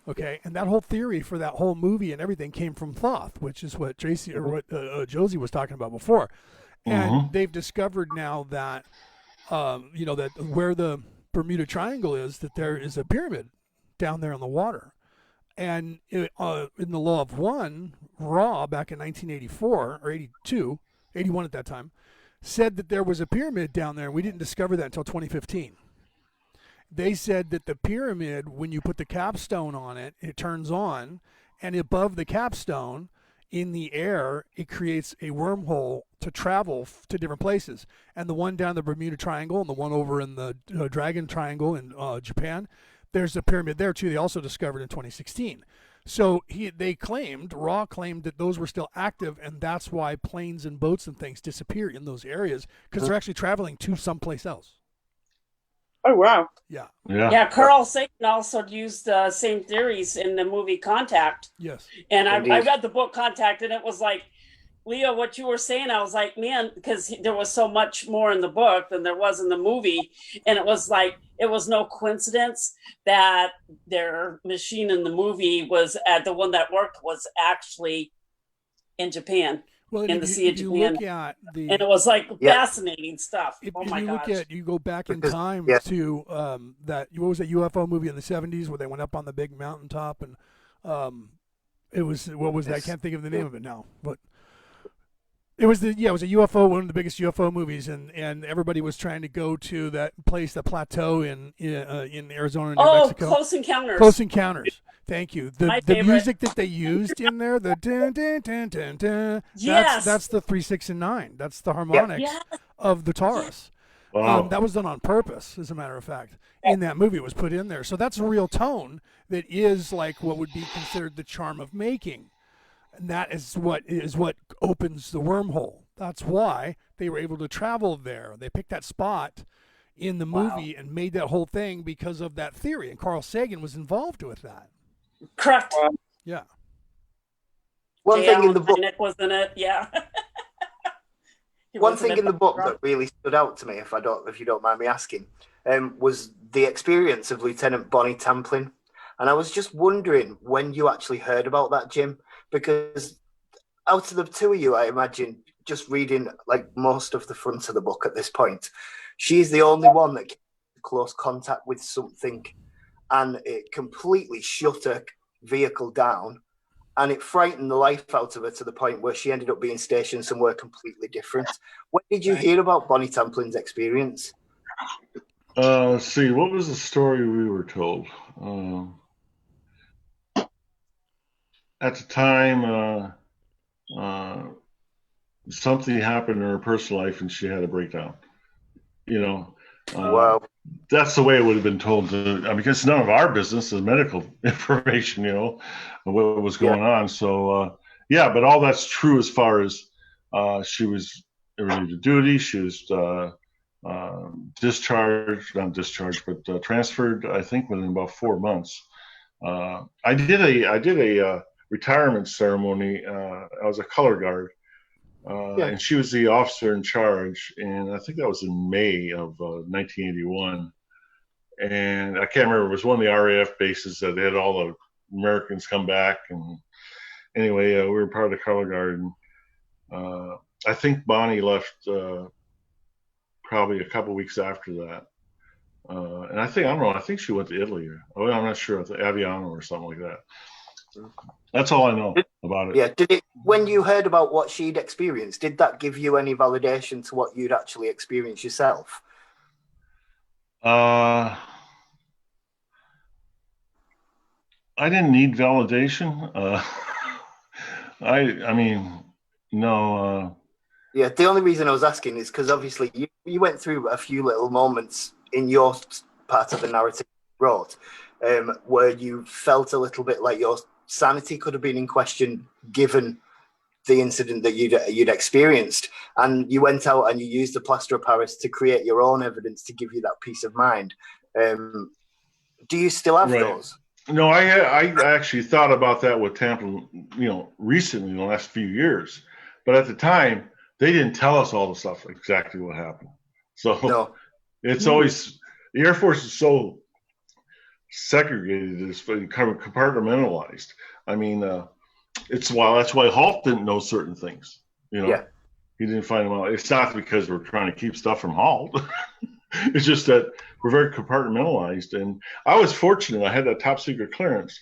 S1: Okay, and that whole theory for that whole movie and everything came from Thoth, which is what Josie was talking about before. And they've discovered now that that where the Bermuda Triangle is, that there is a pyramid down there in the water. And in the Law of One, Ra, back in 1984 or 81 at that time, said that there was a pyramid down there, and we didn't discover that until 2015. They said that the pyramid, when you put the capstone on it, it turns on, and above the capstone, in the air, it creates a wormhole to travel to different places. And the one down the Bermuda Triangle and the one over in the Dragon Triangle in Japan, there's a pyramid there too. They also discovered in 2016. So Ra claimed that those were still active, and that's why planes and boats and things disappear in those areas, because they're actually traveling to someplace else.
S2: Oh, wow.
S4: Yeah, Carl Sagan also used the same theories in the movie Contact.
S1: Yes.
S4: And I read the book Contact, and it was like, Leo, what you were saying, I was like, man, because there was so much more in the book than there was in the movie. And it was like, it was no coincidence that their machine in the movie was the one that worked was actually in Japan.
S1: Well,
S4: in the Sea of Japan. And it was like fascinating stuff.
S1: You go back in time to what was that UFO movie in the 70s where they went up on the big mountaintop, and it was, what was that? I can't think of the name of it now, but it was a UFO, one of the biggest UFO movies, and everybody was trying to go to that place, the plateau in Arizona and New Mexico.
S4: Close Encounters.
S1: Close Encounters. Thank you. The music that they used in there, the dun, dun, dun, dun, dun,
S4: yes.
S1: that's the 3, 6, and 9. That's the harmonics of the Taurus.
S3: Wow.
S1: That was done on purpose, as a matter of fact. In that movie, it was put in there. So that's a real tone that is like what would be considered the charm of making. And that is what opens the wormhole. That's why they were able to travel there. They picked that spot in the movie and made that whole thing because of that theory. And Carl Sagan was involved with that.
S4: Correct.
S1: Yeah.
S5: One thing in the book,
S4: Nick was in it. Yeah.
S5: one thing in the book that really stood out to me, if you don't mind me asking, was the experience of Lieutenant Bonnie Tamplin. And I was just wondering when you actually heard about that, Jim, because out of the two of you, I imagine, just reading like most of the front of the book at this point, she's the only one that came into close contact with something, and it completely shut her vehicle down, and it frightened the life out of her to the point where she ended up being stationed somewhere completely different. When did you hear about Bonnie Tamplin's experience?
S3: Let's see, what was the story we were told? At the time, something happened in her personal life and she had a breakdown.
S5: Wow.
S3: That's the way it would have been told because none of our business is medical information, what was going on. So, but all that's true as far as she was ready to duty. She was transferred, I think, within about 4 months. I did a retirement ceremony. I was a color guard, and she was the officer in charge, and I think that was in May of 1981. And I can't remember, it was one of the RAF bases that they had all the Americans come back. And anyway, we were part of the color guard. And I think Bonnie left probably a couple weeks after that. And I think she went to Italy. I'm not sure, Aviano or something like that. That's all I know about it.
S5: Yeah. When you heard about what she'd experienced, did that give you any validation to what you'd actually experienced yourself?
S3: I didn't need validation. I mean, no.
S5: Yeah, the only reason I was asking is because obviously you went through a few little moments in your part of the narrative you wrote where you felt a little bit like your sanity could have been in question given the incident that you'd experienced, and you went out and you used the plaster of Paris to create your own evidence to give you that peace of mind. Do you still have those?
S3: No, I actually thought about that with Tampa, recently in the last few years, but at the time they didn't tell us all the stuff exactly what happened. So it's always, the Air Force is so segregated, it's kind of compartmentalized. I mean, that's why Halt didn't know certain things. He didn't find them out. It's not because we're trying to keep stuff from Halt. It's just that we're very compartmentalized. And I was fortunate. I had that top secret clearance.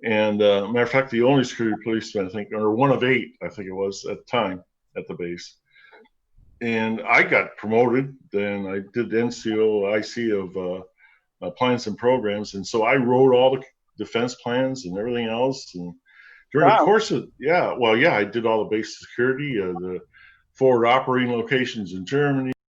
S3: And matter of fact, the only security policeman, I think, or one of 8, I think it was at the time at the base. And I got promoted. Then I did the NCO IC of plans and programs. And so I wrote all the defense plans and everything else. And during the course of, I did all the base security, the forward operating locations in Germany,